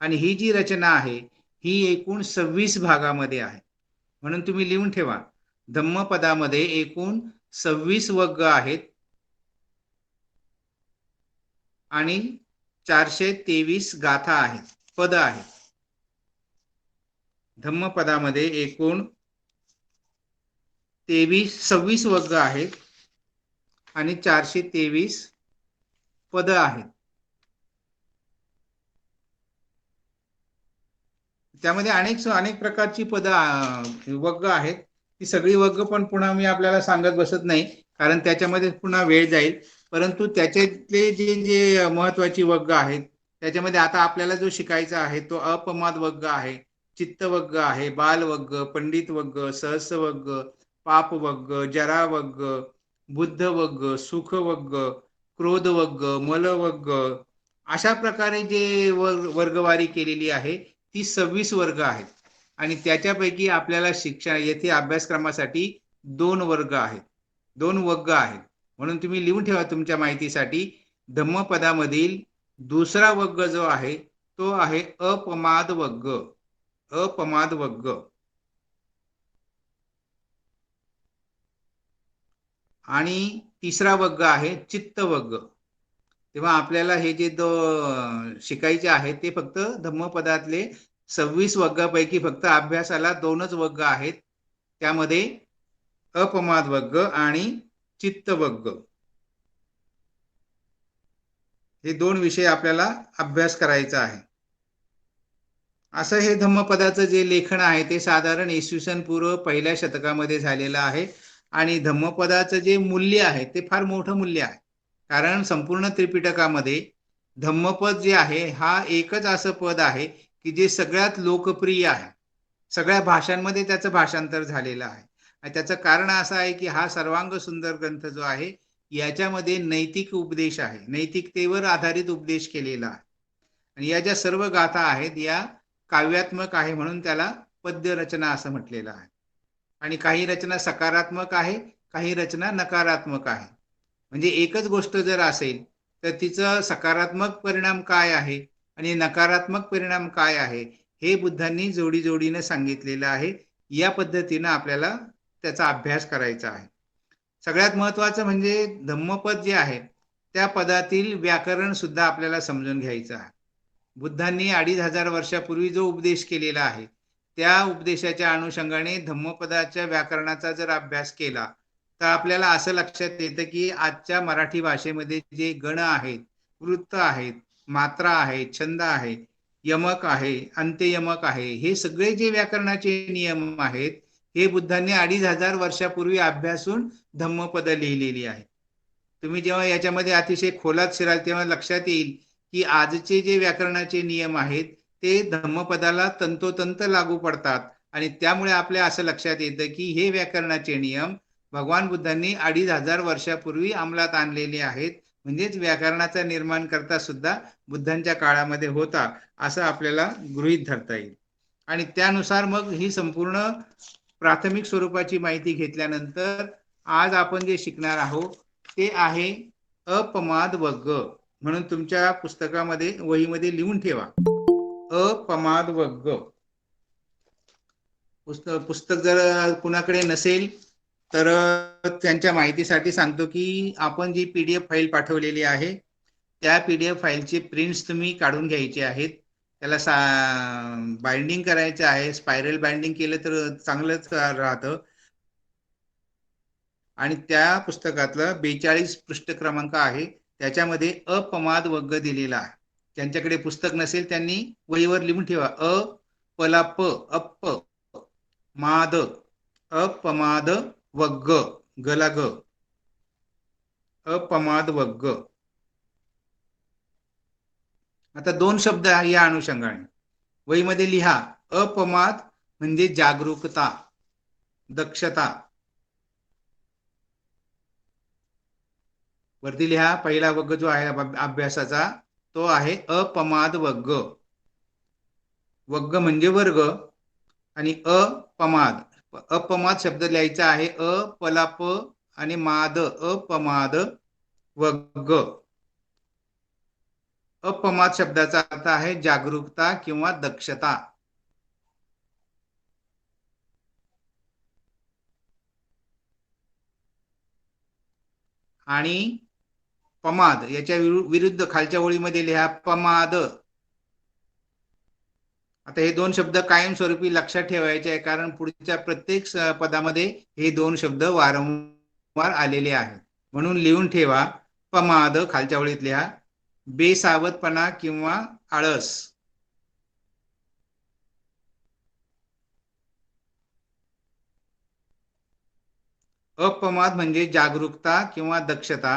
आणि ही जी रचना आहे ही एकूण 26 भागामध्ये आहे. म्हणून तुम्ही लिहून ठेवा, धम्मपदामध्ये एकूण 26 वर्ग आहेत आणि 423 गाथा आहेत, पद आहेत. धम्मपदामध्ये एकूण 26 वर्ग आहेत आणि 423 पद आहेत. त्यामध्ये अनेक प्रकारची पद वर्ग आहेत. ती सगळी वर्ग पण पुन्हा मी आपल्याला सांगत बसत नाही कारण त्याच्यामध्ये पुन्हा वेळ जाईल. परंतु त्याच्यातले जे जे महत्वाची वर्ग आहेत त्याच्यामध्ये आता आपल्याला जो शिकायचा आहे तो अपमाद वर्ग आहे, चित्त वर्ग आहे, बाल वर्ग, पंडित वर्ग, सहस वर्ग, पाप वर्ग, जरा वर्ग, बुद्ध वर्ग, सुख वर्ग, क्रोध वर्ग, मल वर्ग, अशा प्रकारे जे वर्गवारी केलेली आहे ती 26 वर्ग आहेत आणि त्याच्यापैकी आपल्याला शिक्षण येथे अभ्यासक्रमासाठी 2 वर्ग आहेत, 2 वर्ग आहेत. म्हणून तुम्ही लिहून ठेवा तुमच्या माहितीसाठी, धम्मपदामधील दुसरा वर्ग जो आहे तो आहे अपमाद वर्ग. अपमाद वर्ग आणि तिसरा वर्ग आहे चित्त वर्ग. तेव्हा आपल्याला हे जे शिकायचे आहे ते फक्त धम्मपदातले 26 वर्गापैकी फक्त अभ्यासाला 2च वर्ग आहेत. त्यामध्ये अपमाद वर्ग आणि चित्त वर्ग हे 2 विषय आपल्याला अभ्यास करायचा आहे. असं हे धम्मपदाचं जे लेखन आहे ते साधारण इसवी सन पूर्व 1ल्या शतकामध्ये झालेलं आहे आणि धम्मपदाचं जे मूल्य आहे ते फार मोठं मूल्य आहे. कारण संपूर्ण त्रिपिटकामध्ये धम्मपद जे आहे हा एकच असं पद आहे की जे सगळ्यात लोकप्रिय आहे. सगळ्या भाषांमध्ये त्याचं भाषांतर झालेलं आहे आणि त्याचं कारण असं आहे की हा सर्वांग सुंदर ग्रंथ जो आहे याच्यामध्ये नैतिक उपदेश आहे, नैतिकतेवर आधारित उपदेश केलेला आहे आणि या ज्या सर्व गाथा आहेत या काव्यात्मक आहे म्हणून त्याला पद्य रचना असं म्हटलेलं आहे. आणि काही रचना सकारात्मक आहे, काही रचना नकारात्मक आहे. म्हणजे एकच गोष्ट जर असेल तर तिचं सकारात्मक परिणाम काय आहे आणि नकारात्मक परिणाम काय आहे हे बुद्धांनी जोडी जोडीने सांगितलेलं आहे. या पद्धतीने आपल्याला त्याचा अभ्यास करायचा आहे. सगळ्यात महत्वाचं म्हणजे धम्मपद जे आहे त्या पदातील व्याकरण सुद्धा आपल्याला समजून घ्यायचं आहे. बुद्धांनी 2500 वर्षापूर्वी जो उपदेश केलेला आहे त्या उपदेशाच्या अनुषंगाने धम्मपदाच्या व्याकरणाचा जर अभ्यास केला तर आपल्याला असं लक्षात येतं की आजच्या मराठी भाषेमध्ये जे गण आहेत, वृत्त आहेत, मात्रा आहे, छंद आहे, यमक आहे, अंत्ययमक आहे, हे सगळे जे व्याकरणाचे नियम आहेत हे बुद्धांनी 2500 वर्षापूर्वी अभ्यासून धम्मपद लिहिलेली आहे. तुम्ही जेव्हा याच्यामध्ये अतिशय खोलात शिराल तेव्हा लक्षात येईल की आजचे जे व्याकरणाचे नियम आहेत ते धम्मपदाला तंतोतंत लागू पडतात आणि त्यामुळे आपल्या असं लक्षात येतं की हे व्याकरणाचे नियम भगवान बुद्धांनी 2500 वर्षापूर्वी अंमलात आणलेले आहेत म्हणजेच व्याकरणाचा निर्माण करता सुद्धा बुद्धांच्या काळामध्ये होता असं आपल्याला गृहीत धरता येईल. आणि त्यानुसार मग ही संपूर्ण प्राथमिक स्वरूपाची माहिती घेतल्यानंतर आज आपण जे शिकणार आहोत ते आहे अपमाद वग्ग. म्हणून तुमच्या पुस्तकामध्ये वहीमध्ये लिहून ठेवा अपमाद वग्ग. पुस्तक जर कुणाकडे नसेल तर त्यांच्या माहितीसाठी सांगतो की आपण जी PDF फाईल पाठवलेली आहे त्या PDF फाईलचे प्रिंट्स तुम्ही काढून घ्यायचे आहेत. त्याला बाइंडिंग करायचं आहे. स्पायरल बाइंडिंग केलं तर चांगलंच राहतं. आणि त्या पुस्तकातला 42 पृष्ठ क्रमांक आहे त्याच्यामध्ये अपमाद वग्ग दिलेला आहे. ज्यांच्याकडे पुस्तक नसेल त्यांनी वहीवर लिहून ठेवा पला प अप माद अपमाद वग्ग गला ग अपमाद वग्ग. आता दोन शब्द या अनुषंगाने वहीमध्ये लिहा. अपमाद म्हणजे जागरूकता, दक्षता. वरती लिहा. पहिला वग्ग जो आहे अभ्यासाचा तो आहे अपमाद वग्ग. वग्ग म्हणजे वर्ग आणि अपमाद. अपमाद शब्द लिहायचा आहे अपलाप आणि माद अपमाद वग्ग. अपमाद शब्दाचा अर्थ आहे जागरूकता किंवा दक्षता. आणि पमाद याच्या विरुद्ध खालच्या ओळीमध्ये लिहा पमाद. आता हे दोन शब्द कायमस्वरूपी लक्षात ठेवायचे आहे कारण पुढच्या प्रत्येक पदामध्ये हे दोन शब्द वारंवार आलेले आहेत. म्हणून लिहून ठेवा पमाद. खालच्या ओळीत लिहा बेसावधपणा किंवा आळस. अपमाद म्हणजे जागरूकता किंवा दक्षता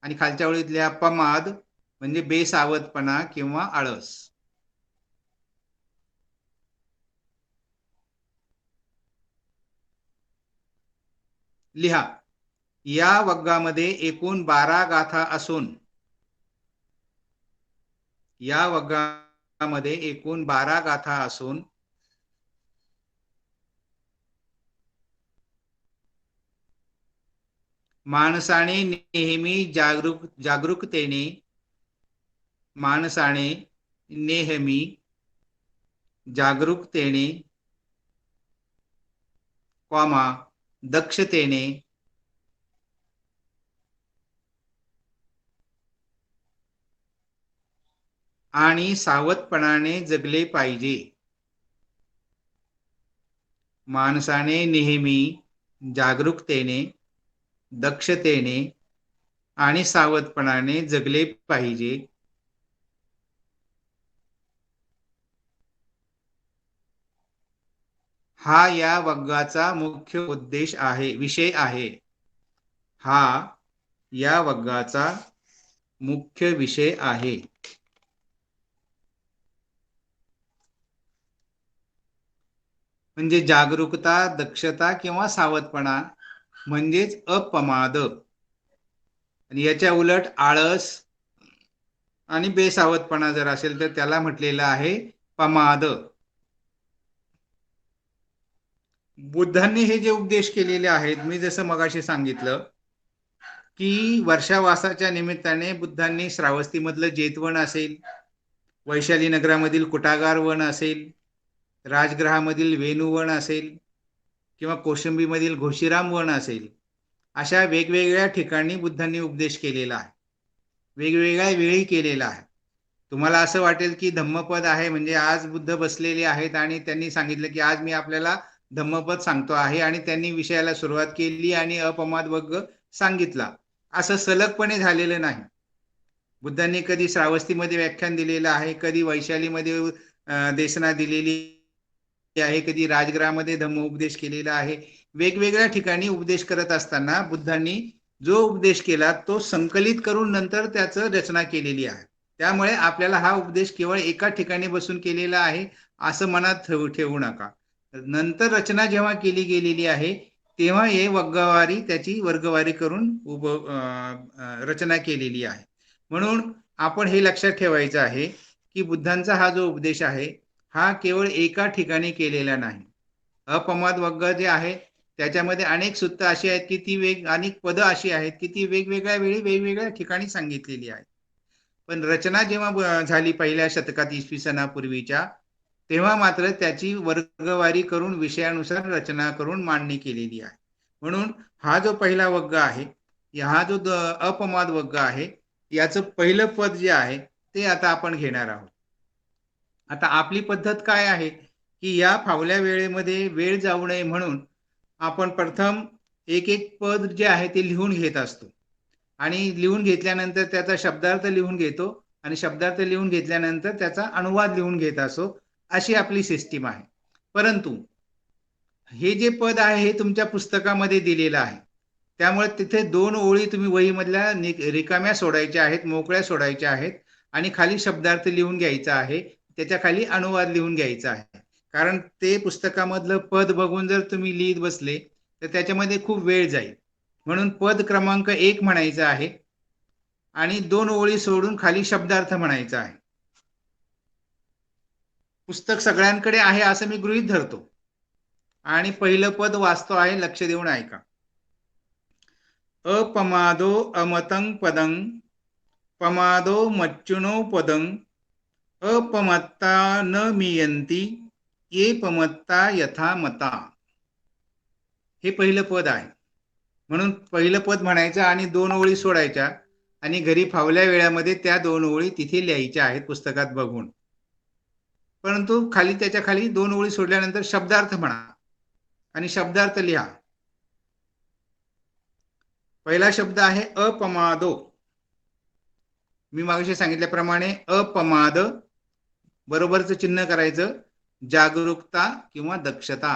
आणि खालच्या ओळीत लिहा पमाद म्हणजे बेसावधपणा किंवा आळस. लिहा. या वग्गामध्ये एकूण 12 गाथा असून या वग्गामध्ये एकूण 12 गाथा असून माणसाने नेहमी जागरूकतेने माणसाने नेहमी जागरूकतेने कॉमा दक्षतेने आणि सावधपणाने जगले पाहिजे. माणसाने नेहमी जागरूकतेने दक्षतेने आणि सावधपणाने जगले पाहिजे. हा या वग्गाचा मुख्य उद्देश आहे, विषय आहे. हा या वग्गाचा मुख्य विषय आहे. म्हणजे जागरूकता, दक्षता किंवा सावधपणा म्हणजेच अपमाद. आणि याच्या उलट आळस आणि बेसावधपणा जर असेल तर त्याला म्हटलेलं आहे पमाद. बुद्धांनी हे जे उपदेश केलेले आहेत मी जसं मगाशी सांगितलं की वर्षावासाच्या निमित्ताने बुद्धांनी श्रावस्तीमधलं जेतवन असेल, वैशाली नगरामधील कुटागार वन असेल, राजगृहामधील वेणुवन असेल किंवा कौशंबीमधील घोशीराम वन असेल, अशा वेगवेगळ्या ठिकाणी बुद्धांनी उपदेश केलेला आहे. वेगवेगळ्या वेळी केलेला आहे. तुम्हाला असं वाटेल की धम्मपद आहे म्हणजे आज बुद्ध बसलेले आहेत आणि त्यांनी सांगितलं की आज मी आपल्याला धम्मपद सांगतो आहे आणि त्यांनी विषयाला सुरुवात केली आणि अपमाद वग्ग सांगितला. असं सलगपणे झालेलं नाही. बुद्धांनी कधी श्रावस्तीमध्ये व्याख्यान दिलेलं आहे, कधी वैशालीमध्ये देशना दिलेली आहे, कधी राजगृहामध्ये धम्म उपदेश केलेला आहे. वेगवेगळ्या ठिकाणी उपदेश करत असताना बुद्धांनी जो उपदेश केला तो संकलित करून नंतर त्याचं रचना केलेली आहे. त्यामुळे आपल्याला हा उपदेश केवळ एका ठिकाणी बसून केलेला आहे असं मनात ठेवू नका. नंतर रचना जेव्हा केली गेलेली आहे तेव्हा हे वग्गवारी त्याची वर्गवारी करून रचना केलेली आहे. म्हणून आपण हे लक्षात ठेवायचं आहे की बुद्धांचा हा जो उपदेश आहे हा केवळ एका ठिकाणी केलेला नाही. अपमाद वग्ग जे आहे त्याच्यामध्ये अनेक सूत्र अशी आहेत की ती अनेक पदं अशी आहेत की ती वेगवेगळ्या वेळी वेगवेगळ्या ठिकाणी सांगितलेली आहे. पण रचना जेव्हा झाली पहिल्या शतकात इसवी सनापूर्वीच्या, तेव्हा मात्र त्याची वर्गवारी करून विषयानुसार रचना करून मांडणी केलेली आहे. म्हणून हा जो पहिला वग्ग आहे, हा जो अपमाद वग्ग आहे, याचं पहिलं पद जे आहे ते आता आपण घेणार आहोत. आता आपली पद्धत काय आहे की या फावल्या वेळेमध्ये वेळ जाऊ नये म्हणून आपण प्रथम एक एक पद जे आहे ते लिहून घेत असतो आणि लिहून घेतल्यानंतर त्याचा शब्दार्थ लिहून घेतो आणि शब्दार्थ लिहून घेतल्यानंतर त्याचा अनुवाद लिहून घेत असो, अशी आपली सिस्टीम आहे. परंतु हे जे पद आहे हे तुमच्या पुस्तकामध्ये दिलेलं आहे. त्यामुळे तिथे 2 ओळी तुम्ही वहीमधल्या रिकाम्या सोडायच्या आहेत, मोकळ्या सोडायच्या आहेत आणि खाली शब्दार्थ लिहून घ्यायचा आहे. त्याच्या खाली अनुवाद लिहून घ्यायचा आहे. कारण ते पुस्तकामधलं पद बघून जर तुम्ही लिहित बसले, तर त्याच्यामध्ये खूप वेळ जाईल. म्हणून पद क्रमांक 1 म्हणायचं आहे आणि 2 ओळी सोडून खाली शब्दार्थ म्हणायचा आहे. पुस्तक सगळ्यांकडे आहे असं मी गृहीत धरतो आणि पहिलं पद वाचतो आहे, लक्ष देऊन ऐका. अपमादो अमतं पदं पमादो मच्चुनो पदं अपमत्ता न मियंती ये पमत्ता यथा मता. हे पहिलं पद आहे. म्हणून पहिलं पद म्हणायचं आणि 2 ओळी सोडायच्या आणि घरी फावल्या वेळामध्ये त्या 2 ओळी तिथे लिहायच्या आहेत पुस्तकात बघून. परंतु खाली त्याच्या खाली 2 ओळी सोडल्यानंतर शब्दार्थ म्हणा आणि शब्दार्थ लिहा. पहिला शब्द आहे अपमादो. मी मागाशी सांगितल्याप्रमाणे अपमाद बरोबरचं चिन्ह करायचं जागरूकता किंवा दक्षता.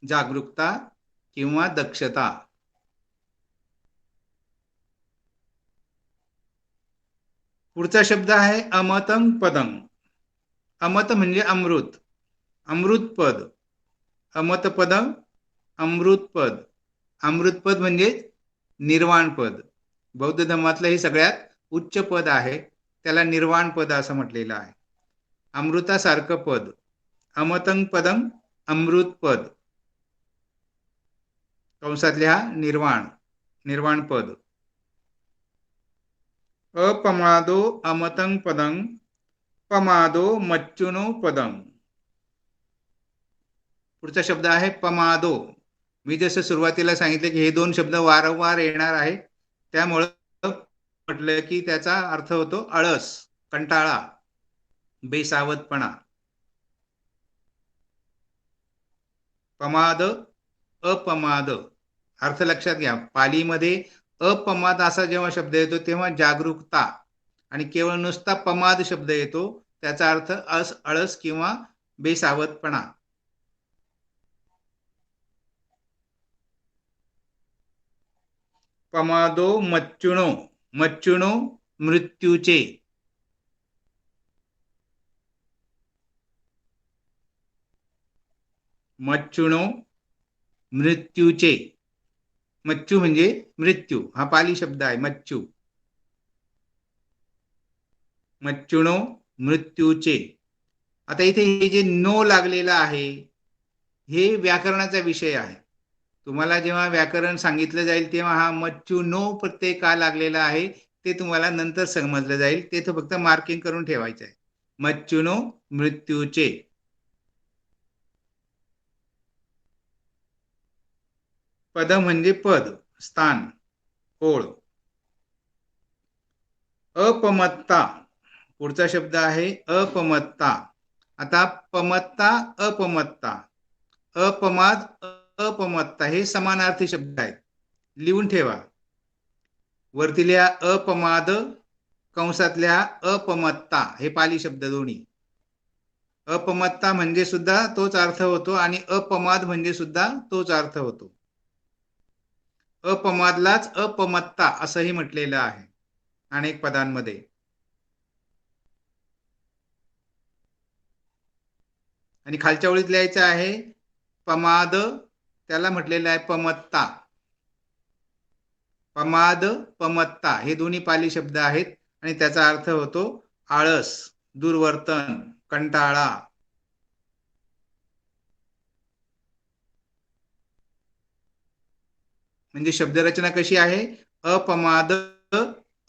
जागरूकता किंवा दक्षता. पुढचा शब्द आहे अमतं पदं. अमत म्हणजे अमृत, अमृत पद. अमत पद, अमृत पद. अमृत पद म्हणजे निर्वाण पद. बौद्ध धर्मातलं हे सगळ्यात उच्च पद आहे, त्याला निर्वाण पद असं म्हटलेलं आहे. अमृतासारखं पद. अमतं पदं अमृत पद. कंसात लिहा निर्वाण, निर्वाण पद. अपमादो अमतं पदं पमादो मच्चुनो पदं. पुढचा शब्द आहे पमादो. मी जसं सुरुवातीला सांगितलं की हे 2 शब्द वारंवार येणार आहे, त्यामुळे म्हटलं की त्याचा अर्थ होतो आळस, कंटाळा, बेसावधपणा. पमाद, अपमाद. अर्थ लक्षात घ्या. पालीमध्ये अपमाद असा जेव्हा शब्द येतो तेव्हा जागरूकता आणि केवळ नुसता पमाद शब्द येतो, त्याचा अर्थ आळस किंवा बेसावधपणा. पमादो मच्चुनो. मच्चुनो मृत्यूचे. मच्चुनो मृत्यूचे. मच्चू म्हणजे मृत्यू, हा पाली शब्द आहे मच्चू. मच्चुनो मृत्यूचे. आता इथे हे जे नो लागलेलं आहे हे व्याकरणाचा विषय आहे. तुम्हाला जेव्हा व्याकरण सांगितलं जाईल तेव्हा हा मच्चू नो प्रत्यय का लागलेला आहे ते तुम्हाला नंतर समजलं जाईल. ते फक्त मार्किंग करून ठेवायचं आहे. मच्चुनो मृत्यूचे. पद म्हणजे पद, स्थान, ओळ. अपमत्ता. पुढचा शब्द आहे अपमत्ता. आता पमत्ता, अपमत्ता, अपमाद, अपमत्ता हे समानार्थी शब्द आहेत. लिहून ठेवा. वरती लिहा अपमाद, कंसात लिहा अपमत्ता. हे पाली शब्द दोन्ही. अपमत्ता म्हणजे सुद्धा तोच अर्थ होतो आणि अपमाद म्हणजे सुद्धा तोच अर्थ होतो. अपमादलाच अपमत्ता असंही म्हटलेलं आहे अनेक पदांमध्ये. आणि खालच्या ओळीत लिहायचं आहे पमाद, त्याला म्हटलेलं आहे पमत्ता. पमाद, पमत्ता हे दोन्ही पाली शब्द आहेत आणि त्याचा अर्थ होतो आळस, दुर्वर्तन, कंटाळा. म्हणजे शब्दरचना कशी आहे? अपमाद,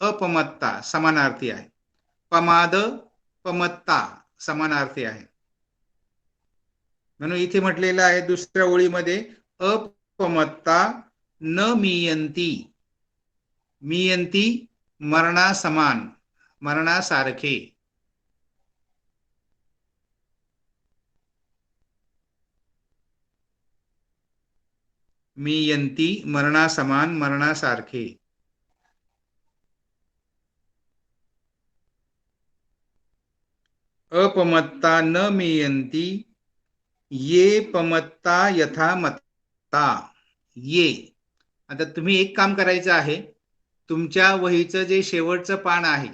अपमत्ता समानार्थी आहे. पमाद, पमत्ता समानार्थी आहे. म्हणून इथे म्हटलेलं आहे दुसऱ्या ओळीमध्ये अपमत्ता न मीयंती. मीयंती मरणा समान, मरणासारखे. मीयंती मरणा समान, मरणासारखे. अपमत्ता न मीयंती ये पमत्ता यथा मत्ता. ये. आता तुम्ही एक काम करायचं आहे, तुमच्या वहीचं जे शेवटचं पान आहे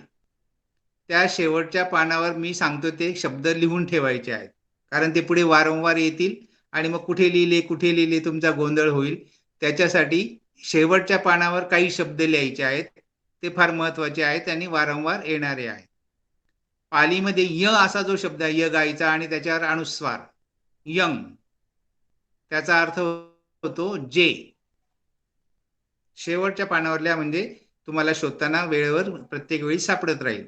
त्या शेवटच्या पानावर मी सांगतो ते शब्द लिहून ठेवायचे आहेत, कारण ते पुढे वारंवार येतील आणि मग कुठे लिहिले तुमचा गोंधळ होईल. त्याच्यासाठी शेवटच्या पानावर काही शब्द लिहायचे आहेत, ते फार महत्वाचे आहेत आणि वारंवार येणारे आहेत. पालीमध्ये य असा जो शब्द आहे, य गायचा आणि त्याच्यावर अनुस्वार यंग, त्याचा अर्थ होतो जे. शेवटच्या पानावर लिहा म्हणजे तुम्हाला शोधताना वेळेवर प्रत्येक वेळी सापडत राहील.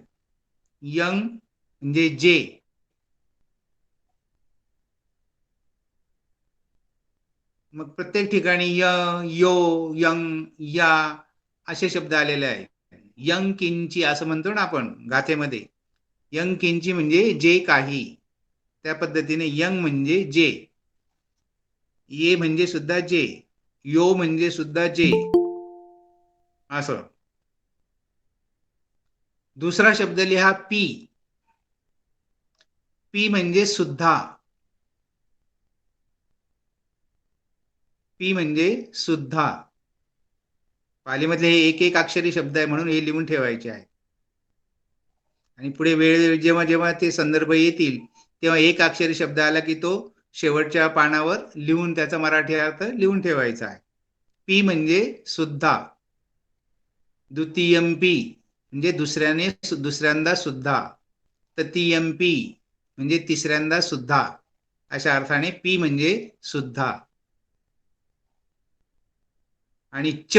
यंग म्हणजे जे. मग प्रत्येक ठिकाणी य, यो, यंग, या असे शब्द आलेले आहेत. यंग किंची असं म्हणतो ना आपण गाथेमध्ये. यंग किंची म्हणजे जे काही, त्या पद्धतीने यंग म्हणजे जे. ये म्हणजे सुद्धा जे, यो म्हणजे सुद्धा जे, असं. दुसरा शब्द लिहा पी. पी म्हणजे सुद्धा. पी म्हणजे सुद्धा. पालीमधले हे एक एक अक्षरी शब्द आहे म्हणून हे लिहून ठेवायचे आहे. आणि पुढे वेळ जेव्हा जेव्हा ते संदर्भ येतील तेव्हा एक अक्षरी शब्द आला की तो शेवटच्या पानावर लिहून त्याचा मराठी अर्थ लिहून ठेवायचा आहे. पी म्हणजे सुद्धा. द्वितीयंपी म्हणजे दुसऱ्यांदा सुद्धा. तृतीयंपी म्हणजे तिसऱ्यांदा सुद्धा. अशा अर्थाने पी म्हणजे सुद्धा. आणि च,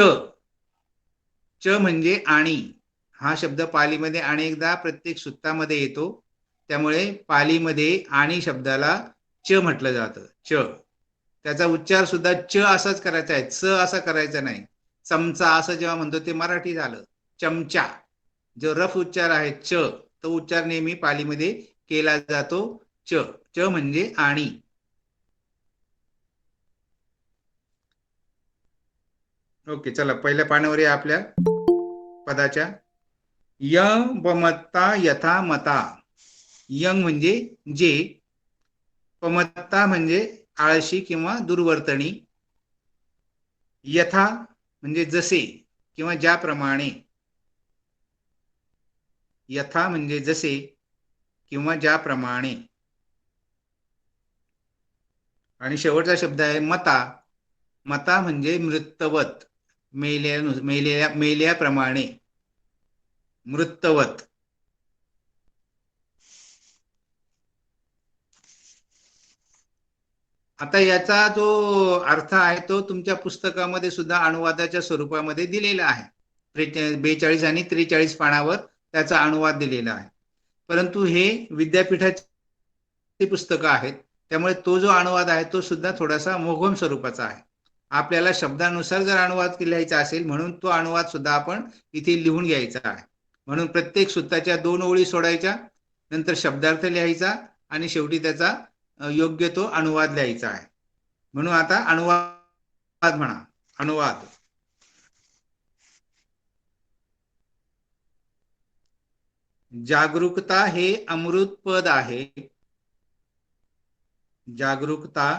च म्हणजे आणि. हा शब्द पालीमध्ये अनेकदा प्रत्येक सुत्तामध्ये येतो, त्यामुळे पालीमध्ये आणि शब्दाला च म्हटलं जातं. च. त्याचा उच्चार सुद्धा च असाच करायचा आहे, च असा करायचा नाही. चमचा असं जेव्हा म्हणतो ते मराठी झालं. चमचा जो रफ उच्चार आहे च, तो उच्चार नेहमी पालीमध्ये केला जातो च. च म्हणजे आणि. ओके, चला पहिल्या पानावर या आपल्या पदाच्या. य पमत्ता यथा मता. यंग म्हणजे जे, पमत्ता म्हणजे आळशी किंवा दुर्वर्तनी, यथा म्हणजे जसे किंवा ज्याप्रमाणे. यथा म्हणजे जसे किंवा ज्याप्रमाणे. आणि शेवटचा शब्द आहे मता. मता म्हणजे मृतवत, मेल्याप्रमाणे, मृतवत. आता याचा जो अर्थ आहे तो तुमच्या पुस्तकामध्ये सुद्धा अनुवादाच्या स्वरूपामध्ये दिलेला आहे. 42 आणि 43 पानावर त्याचा अनुवाद दिलेला आहे. परंतु हे विद्यापीठाचे पुस्तकं आहेत, त्यामुळे तो जो अनुवाद आहे तो सुद्धा थोडासा मोघम स्वरूपाचा आहे. आपल्याला शब्दानुसार जर अनुवाद लिहायचा असेल म्हणून तो अनुवाद सुद्धा आपण इथे लिहून घ्यायचा आहे. म्हणून प्रत्येक सूत्राच्या 2 ओळी सोडायच्या, नंतर शब्दार्थ लिहायचा आणि शेवटी त्याचा योग्य तो अनुवाद लिहायचा आहे. म्हणून आता अनुवाद म्हणा. अनुवाद. जागरूकता हे अमृत पद आहे. जागरूकता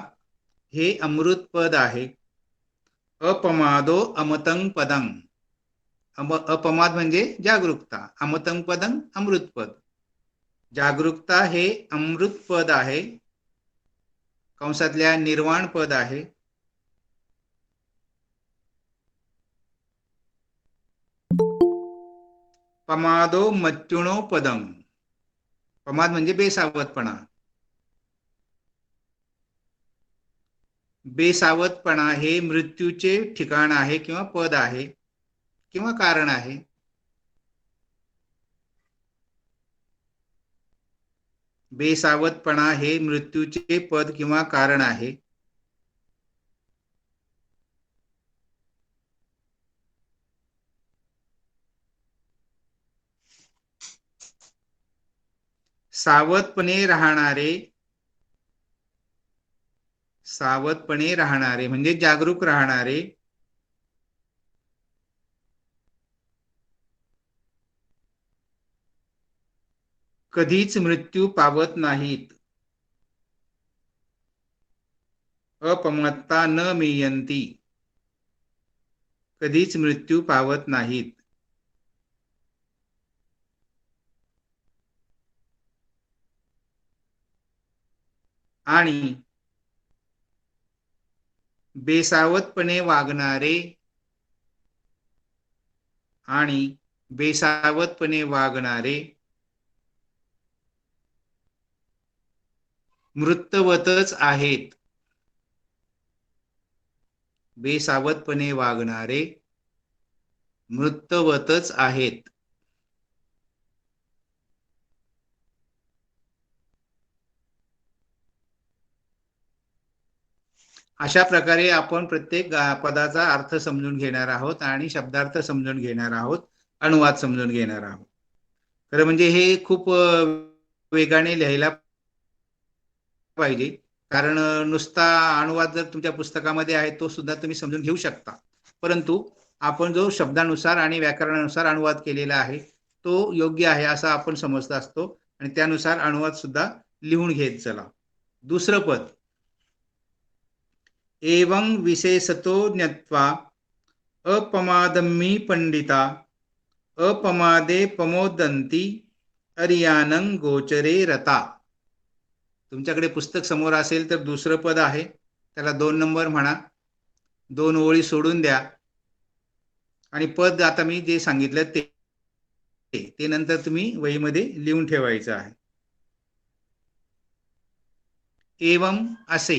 हे अमृत पद आहे. अपमादो अमतं पदं. अपमाद म्हणजे जागरूकता, अमतं पदं अमृत पद. जागरूकता हे अमृत पद आहे. कंसातल्या निर्वाण पद आहे. पमादो मत्युणो पदम. पमाद म्हणजे बेसावधपणा. बेसावधपणा हे मृत्यूचे ठिकाण आहे किंवा पद आहे किंवा कारण आहे. बेसावधपणा हे मृत्यूचे पद किंवा कारण आहे. सावधपणे राहणारे म्हणजे जागरूक राहणारे. कधीच मृत्यू पावत नाहीत. अपमत्ता न मियंती. कधीच मृत्यू पावत नाहीत. आणि बेसावधपणे वागणारे मृतवतच आहेत. बेसावधपणे वागणारे मृतवतच आहेत. अशा प्रकारे आपण प्रत्येक पदाचा अर्थ समजून घेणार आहोत आणि शब्दार्थ समजून घेणार आहोत, अनुवाद समजून घेणार आहोत. खरं म्हणजे हे खूप वेगाने लिहायला पाहिजे, कारण नुसता अनुवाद जर तुमच्या पुस्तकामध्ये आहे तो सुद्धा तुम्ही समजून घेऊ शकता, परंतु आपण जो शब्दानुसार आणि व्याकरणानुसार अनुवाद केलेला आहे तो योग्य आहे असा आपण समजत असतो आणि त्यानुसार अनुवाद सुद्धा लिहून घेत चला. दुसरं पद, एवं विशेषतो ज्ञत्वा अपमादम्मी पंडिता अपमादे प्रमोदन्ति अर्यानं गोचरे रता. तुमच्याकडे पुस्तक समोर असेल तर दुसरं पद आहे, त्याला 2 नंबर म्हणा, 2 ओळी सोडून द्या आणि पद आता मी जे सांगितलं ते नंतर तुम्ही वहीमध्ये लिहून ठेवायचं आहे. एवं असे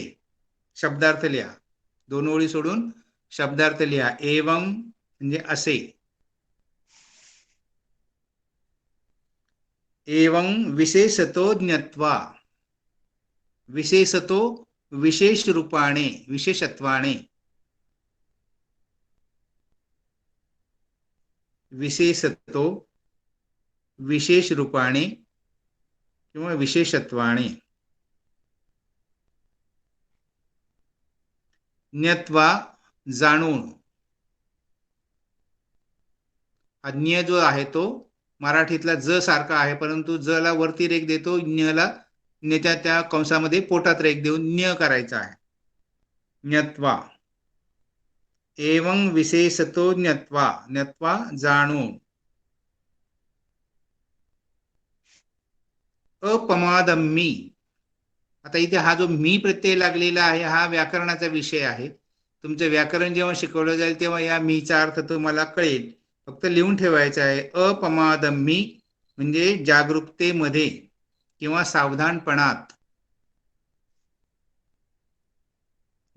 शब्दार्थ लिहा, 2 ओळी सोडून शब्दार्थ लिहा. एवं म्हणजे असे. एवं विशेषतो ज्ञत्वा. विशेषतो विशेष रूपाने, विशेषत्वाने. विशेषतो विशेष रूपाने किंवा विशेषत्वाने. ज्ञत्वा जाणून. ज्ञ जो आहे तो मराठीतला ज सारखा आहे, परंतु ज ला वरती रेख देतो, ञला ञच्या त्या कंसामध्ये पोटात रेख देऊन ञ करायचा आहे. ज्ञत्वा. एवं विशेषतो ज्ञत्वा. ज्ञत्वा जाणून. अपमादम्मी. आता इथे हा जो मी प्रत्यय लागलेला आहे हा व्याकरणाचा विषय आहे. तुमचं व्याकरण जेव्हा शिकवलं जाईल तेव्हा या मीचा अर्थ तुम्हाला कळेल. फक्त लिहून ठेवायचं आहे. अपमादम्मी म्हणजे जागरूकतेमध्ये किंवा सावधानपणात.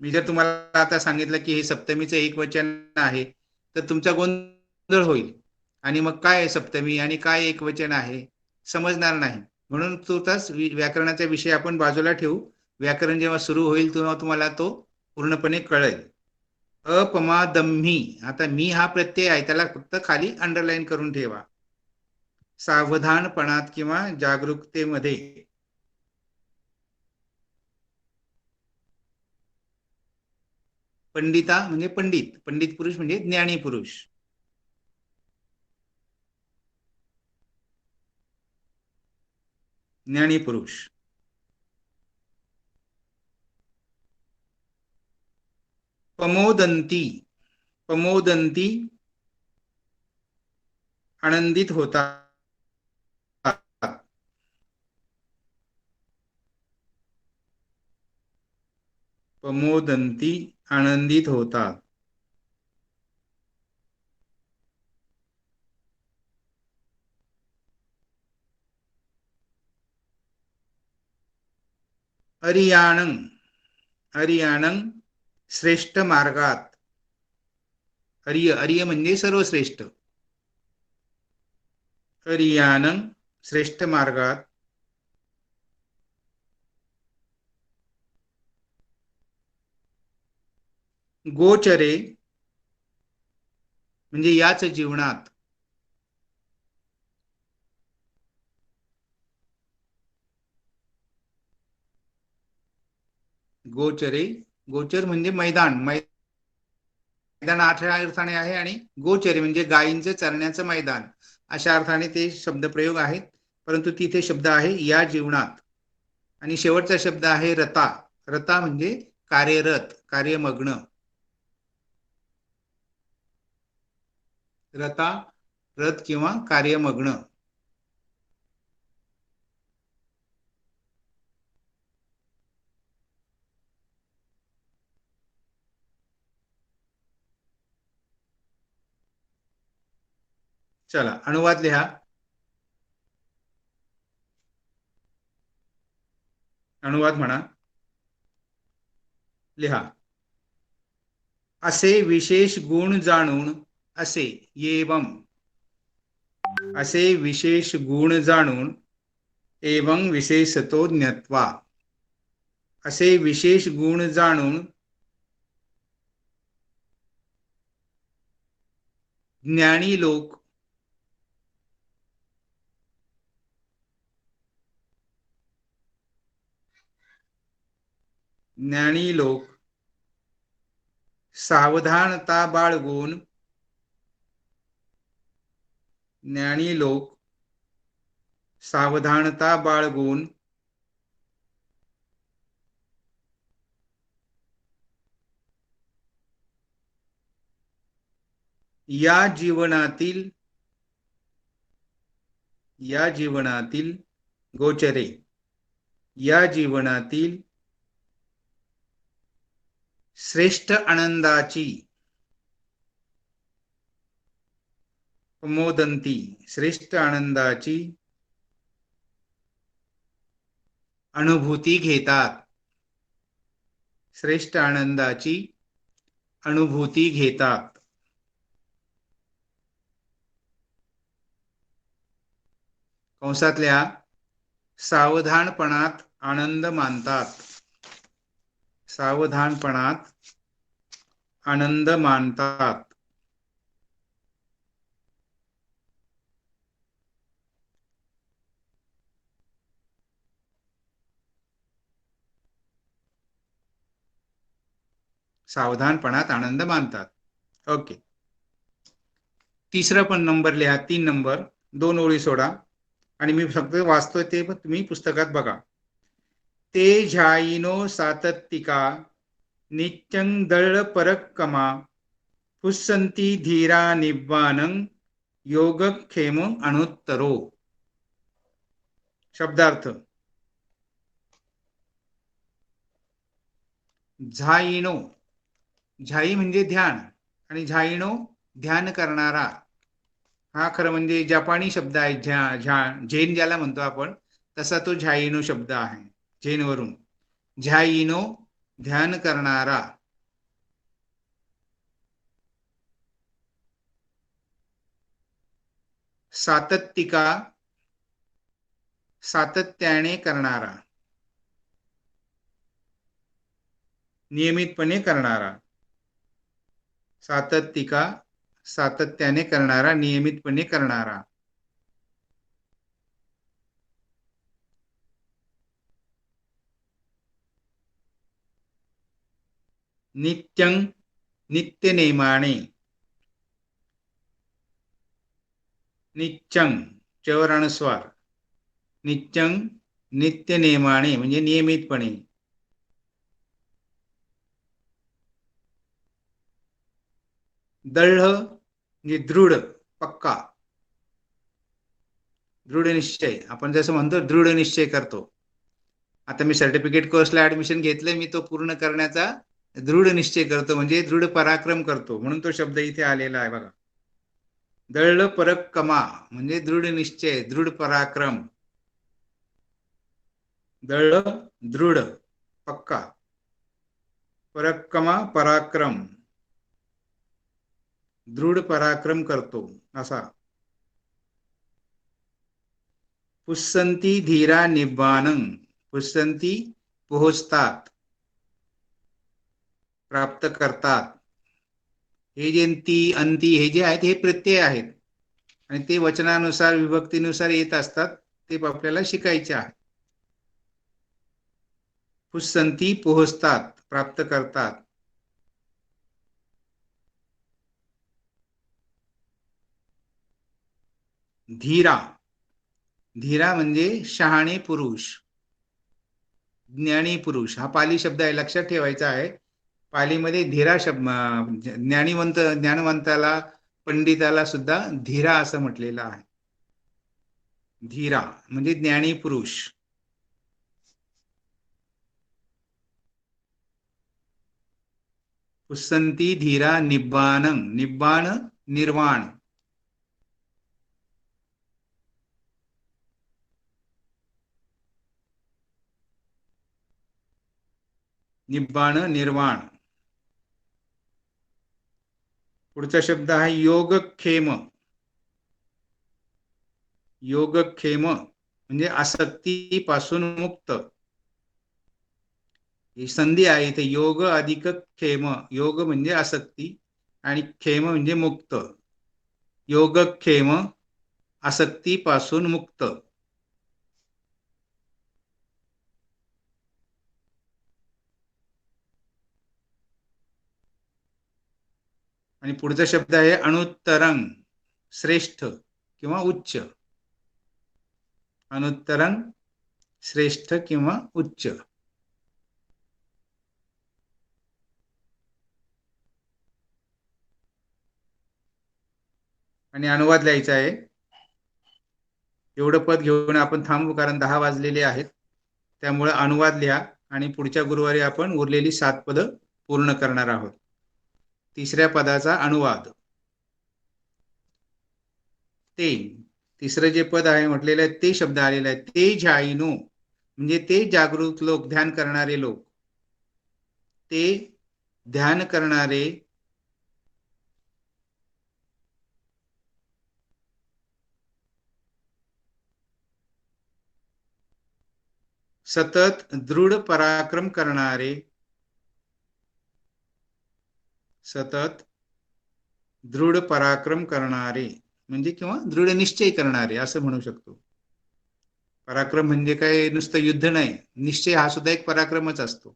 मी जर तुम्हाला आता सांगितलं की हे सप्तमीचं एकवचन आहे तर तुमचा गोंधळ होईल आणि मग काय सप्तमी आणि काय एकवचन आहे समजणार नाही. म्हणून तुर्तास व्याकरणाचा विषय आपण बाजूला ठेवू. व्याकरण जेव्हा सुरू होईल तेव्हा तुम्हाला तो पूर्णपणे कळेल. अपमादम्मी. आता मी हा प्रत्यय आहे त्याला फक्त खाली अंडरलाईन करून ठेवा. सावधानपणात किंवा जागरूकतेमध्ये. पंडिता म्हणजे पंडित. पंडित पुरुष म्हणजे ज्ञानी पुरुष. ज्ञानी पुरुष. प्रमोदंती. प्रमोदंती आनंदित होता. प्रमोदंती आनंदित होतात. अरियाणं अरियाणं श्रेष्ठ मार्गात. आर्य म्हणजे सर्वश्रेष्ठ. अरियाणं श्रेष्ठ मार्गात. गोचरे म्हणजे याच जीवनात. गोचरे गोचर म्हणजे मैदान. मैदान अशा अर्थाने आहे आणि गोचरे म्हणजे गायींचं चरण्याचं मैदान अशा अर्थाने ते शब्दप्रयोग आहेत. परंतु तिथे शब्द आहे या जीवनात. आणि शेवटचा शब्द आहे रता. रता म्हणजे कार्यरत, कार्यमग्न. रता, रत किंवा कार्यमग्न. चला अनुवाद लिहा. अनुवाद म्हणा. लिहा. असे विशेष गुण जाणून असे एवं. असे विशेष गुण जाणून एवं विशेषतो ज्ञात्वा. असे विशेष गुण जाणून ज्ञानी लोक सावधानता बाळगून सावधानता बाळगून या जीवनातील गोचरे या जीवनातील श्रेष्ठ आनंदाची प्रमोदंती श्रेष्ठ आनंदाची अनुभूती घेतात. श्रेष्ठ आनंदाची अनुभूती घेतात. कंसातल्या सावधानपणात आनंद मानतात. सावधानपणात आनंद मानतात. सावधानपणात आनंद मानतात. ओके. तिसरा पण नंबर लिहा. 3 नंबर 2 ओळी सोडा आणि मी फक्त वाचतोय ते तुम्ही पुस्तकात बघा. ते झाईनो सातत्तिका नित्यं दळ परक्कमा पुस्संती धीरा निव्वानं योगक्षेम अनुत्तरो. शब्दार्थ. झाईनो झाई म्हणजे ध्यान आणि झाईनो ध्यान करणारा. हा खरं म्हणजे जपानी शब्द आहे. झेन ज्याला म्हणतो आपण तसा तो झाईनो शब्द आहे. झेन वरून झाईनो ध्यान करणारा. सातत्तिका सातत्याने करणारा, नियमितपणे करणारा. सातत्तिका सातत्याने करणारा, नियमितपणे करणारा. नित्यं नित्य नेमाने. नित्यं चवर अनुस्वार. नित्यं नित्य नेमाने म्हणजे नियमितपणे. दृढ म्हणजे दृढ, पक्का, दृढ निश्चय. आपण जसं म्हणतो दृढ निश्चय करतो आता मी सर्टिफिकेट कोर्सला ऍडमिशन घेतलंय, मी तो पूर्ण करण्याचा दृढ निश्चय करतो, म्हणजे दृढ पराक्रम करतो, म्हणून तो शब्द इथे आलेला आहे बघा. दृढ पराक्रमा म्हणजे दृढ निश्चय, दृढ पराक्रम. दृढ, दृढ, पक्का. पराक्रमा, पराक्रम, दृढ पराक्रम करतो असा. पुस्संती धीरा निब्बाणं, पुस्संती पोहोचतात, प्राप्त करतात. हे जे ती अंती हे जे आहेत हे प्रत्यय आहेत आणि ते वचनानुसार विभक्तीनुसार येत असतात, ते आपल्याला शिकायचे आहे. पुस्संती पोहोचतात, प्राप्त करतात. धीरा, धीरा म्हणजे शहाणे पुरुष, ज्ञानी पुरुष. हा पाली शब्द आहे, लक्षात ठेवायचा आहे. पालीमध्ये धीरा शब्द, ज्ञानवंताला, पंडिताला सुद्धा धीरा असं म्हटलेलं आहे. धीरा म्हणजे ज्ञानी पुरुष. पुस्संती धीरा निब्बाणं, निब्बाण निर्वाण. निब्बाण निर्वाण. पुढचा शब्द आहे योगक्षेम. योगक्षेम म्हणजे आसक्तीपासून मुक्त. ही संधी आहे इथे, योग अधिक क्षेम. योग म्हणजे आसक्ती आणि क्षेम म्हणजे मुक्त. योगक्षेम, आसक्तीपासून मुक्त. आणि पुढचा शब्द आहे अनुत्तरंग, श्रेष्ठ किंवा उच्च. अनुत्तरंग, श्रेष्ठ किंवा उच्च. आणि अनुवाद लिहायचा आहे. एवढं पद घेऊन आपण थांबू, कारण 10 वाजलेले आहेत. त्यामुळे अनुवाद लिहा आणि पुढच्या गुरुवारी आपण उरलेली 7 पदं पूर्ण करणार आहोत. तिसऱ्या पदाचा अनुवाद. ते, तिसरं जे पद आहे म्हटलेलं आहे, ते शब्द आलेला आहे. ते झाईनो म्हणजे ते जागृत लोक, ध्यान करणारे लोक. ते ध्यान करणारे सतत दृढ पराक्रम करणारे, सतत दृढ पराक्रम करणारे म्हणजे किंवा दृढ निश्चय करणारे असं म्हणू शकतो. पराक्रम म्हणजे काय, नुसतं युद्ध नाही, निश्चय हा सुद्धा एक पराक्रमच असतो.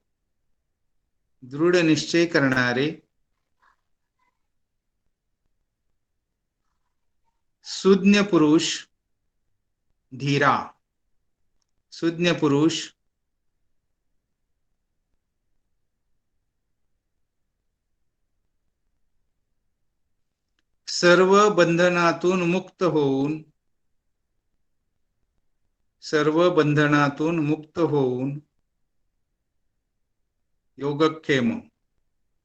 दृढ निश्चय करणारे, सुज्ञ पुरुष, धीरा. सुज्ञ पुरुष, सर्व बंधनातून मुक्त होऊन, सर्व बंधनातून मुक्त होऊन. योगक्षेम,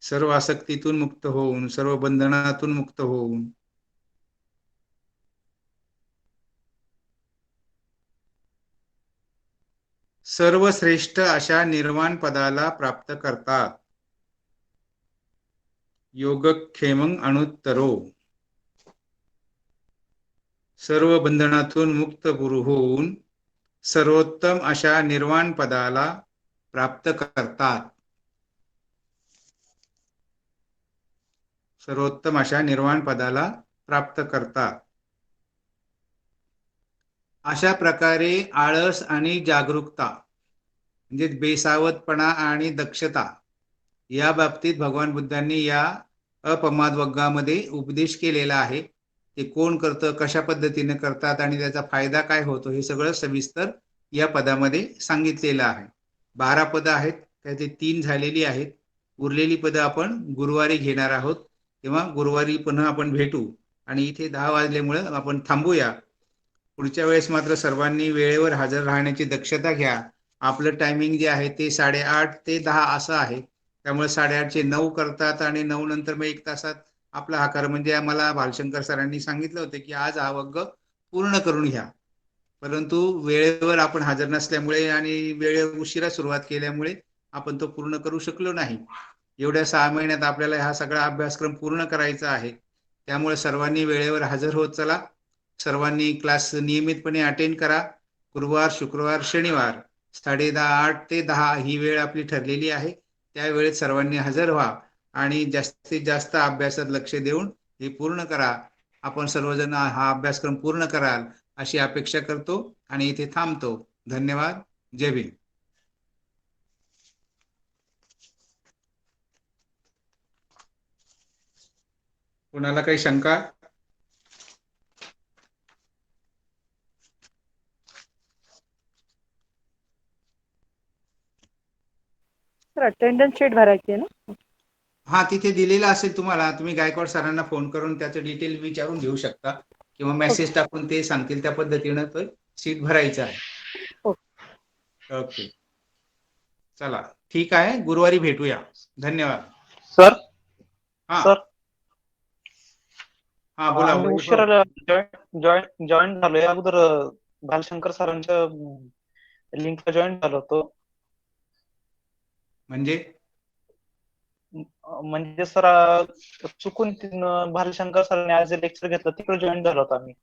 सर्व आसक्तीतून मुक्त होऊन, सर्व बंधनातून मुक्त होऊन. सर्वश्रेष्ठ अशा निर्वाण पदाला प्राप्त करतात. योगक्षेमं अनुत्तरो, सर्व बंधनातून मुक्त होऊन सर्वोत्तम अशा निर्वाण पदाला प्राप्त करतात. सर्वोत्तम अशा निर्वाण पदाला प्राप्त करतात. अशा प्रकारे आळस आणि जागरूकता म्हणजे बेसावधपणा आणि दक्षता या बाबतीत भगवान बुद्धांनी या अपमाद वग्गामध्ये उपदेश केलेला आहे. ते कोण करतं, कशा पद्धतीने करतात आणि त्याचा फायदा काय होतो हे सगळं सविस्तर या पदामध्ये सांगितलेलं आहे. 12 पदं आहेत, त्याचे 3 झालेली आहेत. उरलेली पदं आपण गुरुवारी घेणार आहोत. तेव्हा गुरुवारी पुन्हा आपण भेटू आणि इथे 10 वाजल्यामुळे आपण थांबूया. पुढच्या वेळेस मात्र सर्वांनी वेळेवर हजर राहण्याची दक्षता घ्या आपलं टायमिंग जे आहे ते 8:30 ते 10 असं आहे. त्यामुळे 8:30चे 9 करतात आणि 9 नंतर मग 1 तासात आपला हा कर म्हणजे मला भालशंकर सरांनी सांगितलं होतं की आज हा वर्ग पूर्ण करून घ्या. परंतु वेळेवर आपण हजर नसल्यामुळे आणि उशिरा सुरुवात केल्यामुळे आपण तो पूर्ण करू शकलो नाही. एवढ्या 6 महिन्यात आपल्याला हा सगळा अभ्यासक्रम पूर्ण करायचा आहे. त्यामुळे सर्वांनी वेळेवर हजर होत चला. सर्वांनी क्लास नियमितपणे अटेंड करा. गुरुवार, शुक्रवार, शनिवार 8:30 ते 10 ही वेळ आपली ठरलेली आहे. त्या वेळेत सर्वांनी हजर व्हा आणि जास्तीत जास्त अभ्यासात लक्ष देऊन हे पूर्ण करा. आपण सर्वजण हा अभ्यासक्रम पूर्ण कराल अशी अपेक्षा करतो आणि इथे थांबतो. धन्यवाद. जय भीम. कुणाला काही शंका? सर अटेंडन्स शीट भरायची आहे ना? हा, तिथे दिलेला असेल तुम्हाला. तुम्ही गायकवाड सरांना फोन करून त्याचं डिटेल विचारून घेऊ शकता किंवा मेसेज टाकून ते सांगतील त्या पद्धतीनं तो सीट भरायचं आहे. ओके, चला ठीक आहे. गुरुवारी भेटूया. धन्यवाद. सर हा सर हा, बोला. आम्ही उशिरा जॉईन झालोय. अगोदर भालशंकर सरांच्या लिंकला जॉईन झालो होतो. म्हणजे सर चुकून भालशंकर सरांनी आज लेक्चर घेतलं तिकडे जॉईन झालो होतो आम्ही.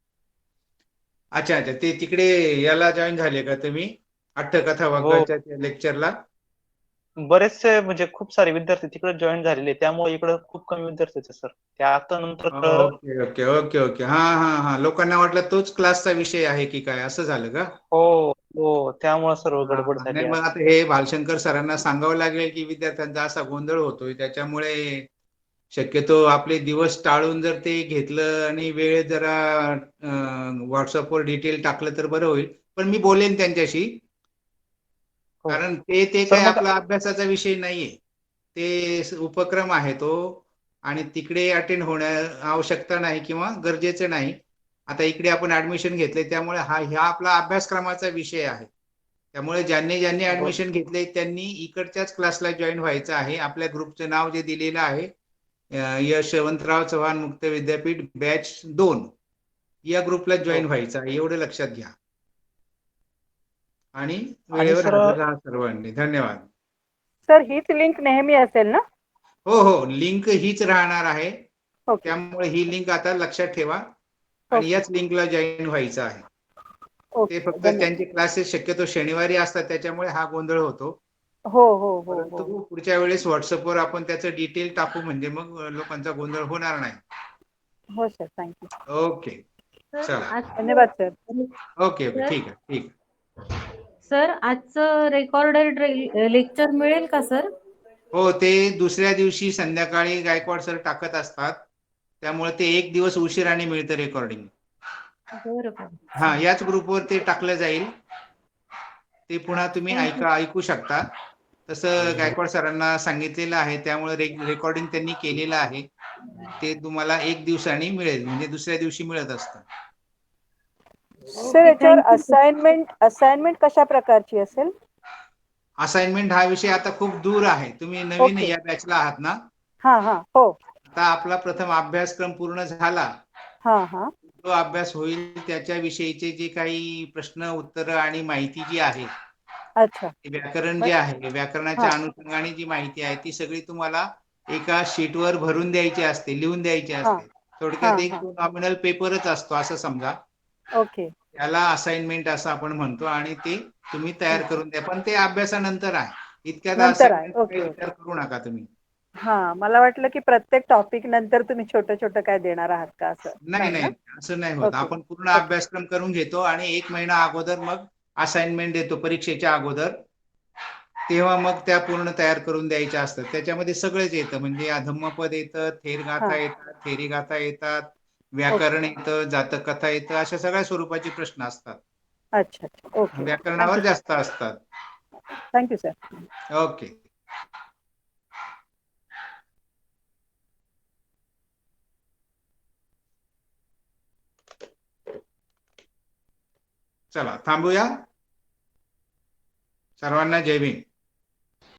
अच्छा, ते तिकडे याला जॉईन झाले का तुम्ही? अट्टकथा वाग्गाच्या लेक्चरला? बरेचसे म्हणजे खूप सारे विद्यार्थी तिकडे जॉईन झालेले, त्यामुळे इकडे खूप कमी विद्यार्थी होते सर. ते आता नंतर ओके ओके ओके ओके. हा हा हा, लोकांना वाटलं तोच क्लासचा विषय आहे की काय, असं झालं का? हो हो, त्यामुळे सर्व गडबड नाही, झाली. मग आता हे भालशंकर सरांना सांगावं लागेल की विद्यार्थ्यांचा असा गोंधळ होतोय, त्याच्यामुळे शक्यतो आपले दिवस टाळून जर ते घेतलं आणि वेळ जरा व्हॉट्सअपवर डिटेल टाकलं तर बरं होईल. पण मी बोलेन त्यांच्याशी, कारण ते सर काय मग आपला अभ्यासाचा विषय नाहीये. ते उपक्रम आहे तो, आणि तिकडे अटेंड होण्या आवश्यकता नाही किंवा गरजेचं नाही. आता इकडे आपण ऍडमिशन घेतले त्यामुळे ह्या आपला अभ्यासक्रमाचा विषय आहे. त्यामुळे ज्यांनी ऍडमिशन घेतले त्यांनी इकडच्याच क्लासला जॉईन व्हायचं आहे. आपल्या ग्रुपचं नाव जे दिलेलं आहे यशवंतराव चव्हाण मुक्त विद्यापीठ बॅच 2 या ग्रुपला जॉईन व्हायचं आहे, एवढं लक्षात घ्या. आणि वेळेवर सर हजर राहा सर्वांनी. धन्यवाद. सर हीच लिंक नेहमी असेल ना? हो हो, लिंक हीच राहणार आहे. ओके त्यामुळे ही लिंक आता लक्षात ठेवा आणि याच लिंकला जॉईन व्हायचं आहे. ते फक्त त्यांचे क्लासेस शक्यतो शनिवारी असतात, त्याच्यामुळे हा गोंधळ होतो. हो हो हो हो. परंतु पुढच्या वेळेस व्हॉट्सअपवर आपण त्याचं डिटेल टाकू, म्हणजे मग लोकांचा गोंधळ होणार नाही. हो सर, थँक्यू. ओके, चला. धन्यवाद सर. ओके ओके, ठीक आहे ठीक आहे. सर आजचं रेकॉर्डेड लेक्चर मिळेल का सर? हो, ते दुसऱ्या दिवशी संध्याकाळी गायकवाड सर टाकत असतात, त्यामुळे ते 1 दिवस उशिराने मिळतं रेकॉर्डिंग. हा, याच ग्रुपवर ते टाकलं जाईल. ते पुन्हा तुम्ही ऐकू शकता. तसं गायकवाड सरांना सांगितलेलं आहे, त्यामुळे रेकॉर्डिंग त्यांनी केलेलं आहे. ते तुम्हाला 1 दिवसाने मिळेल, म्हणजे दुसऱ्या दिवशी मिळत असतं. सर याच्यावर असाइनमेंट कशा प्रकारची असेल? असाइनमेंट हा विषय आता खूप दूर आहे. तुम्ही नवीन या बॅचला आहात ना? हा हा, हो. आता आपला प्रथम अभ्यासक्रम पूर्ण झाला. हा हा, जो अभ्यास होईल त्याच्याविषयीचे जे काही प्रश्न उत्तर आणि माहिती जी आहे, अच्छा, व्याकरण जे आहे, व्याकरणाच्या अनुषंगाने जी माहिती आहे ती सगळी तुम्हाला एका शीटवर भरून द्यायची असते, लिहून द्यायची असते. थोडक्यात एक नॉमिनल पेपरच असतो असं समजा. ओके. त्याला असाइनमेंट असं आपण म्हणतो, आणि ते तुम्ही तयार करून द्या. पण ते अभ्यासानंतर आहे. इतक्यात असाइनमेंट विचार करू नका तुम्ही. हा, मला वाटलं की प्रत्येक टॉपिक नंतर तुम्ही छोटं छोटं काय देणार आहात का असं. नाही नाही, असं नाही होत. आपण पूर्ण अभ्यासक्रम करून घेतो आणि 1 महिना अगोदर मग असाइनमेंट देतो परीक्षेच्या अगोदर. तेव्हा मग त्या पूर्ण तयार करून द्यायच्या असतात. त्याच्यामध्ये सगळंच येतं, म्हणजे अधम्मपद येतं, थेरगाथा येतात, थेरीगाथा येतात, व्याकरण येतं, जातककथा येतं, अशा सगळ्या स्वरूपाचे प्रश्न असतात. अच्छा अच्छा, ओके. व्याकरणावर जास्त असतात. Thank you sir. ओके. चला थांबूया. सर्वांना जय भीम.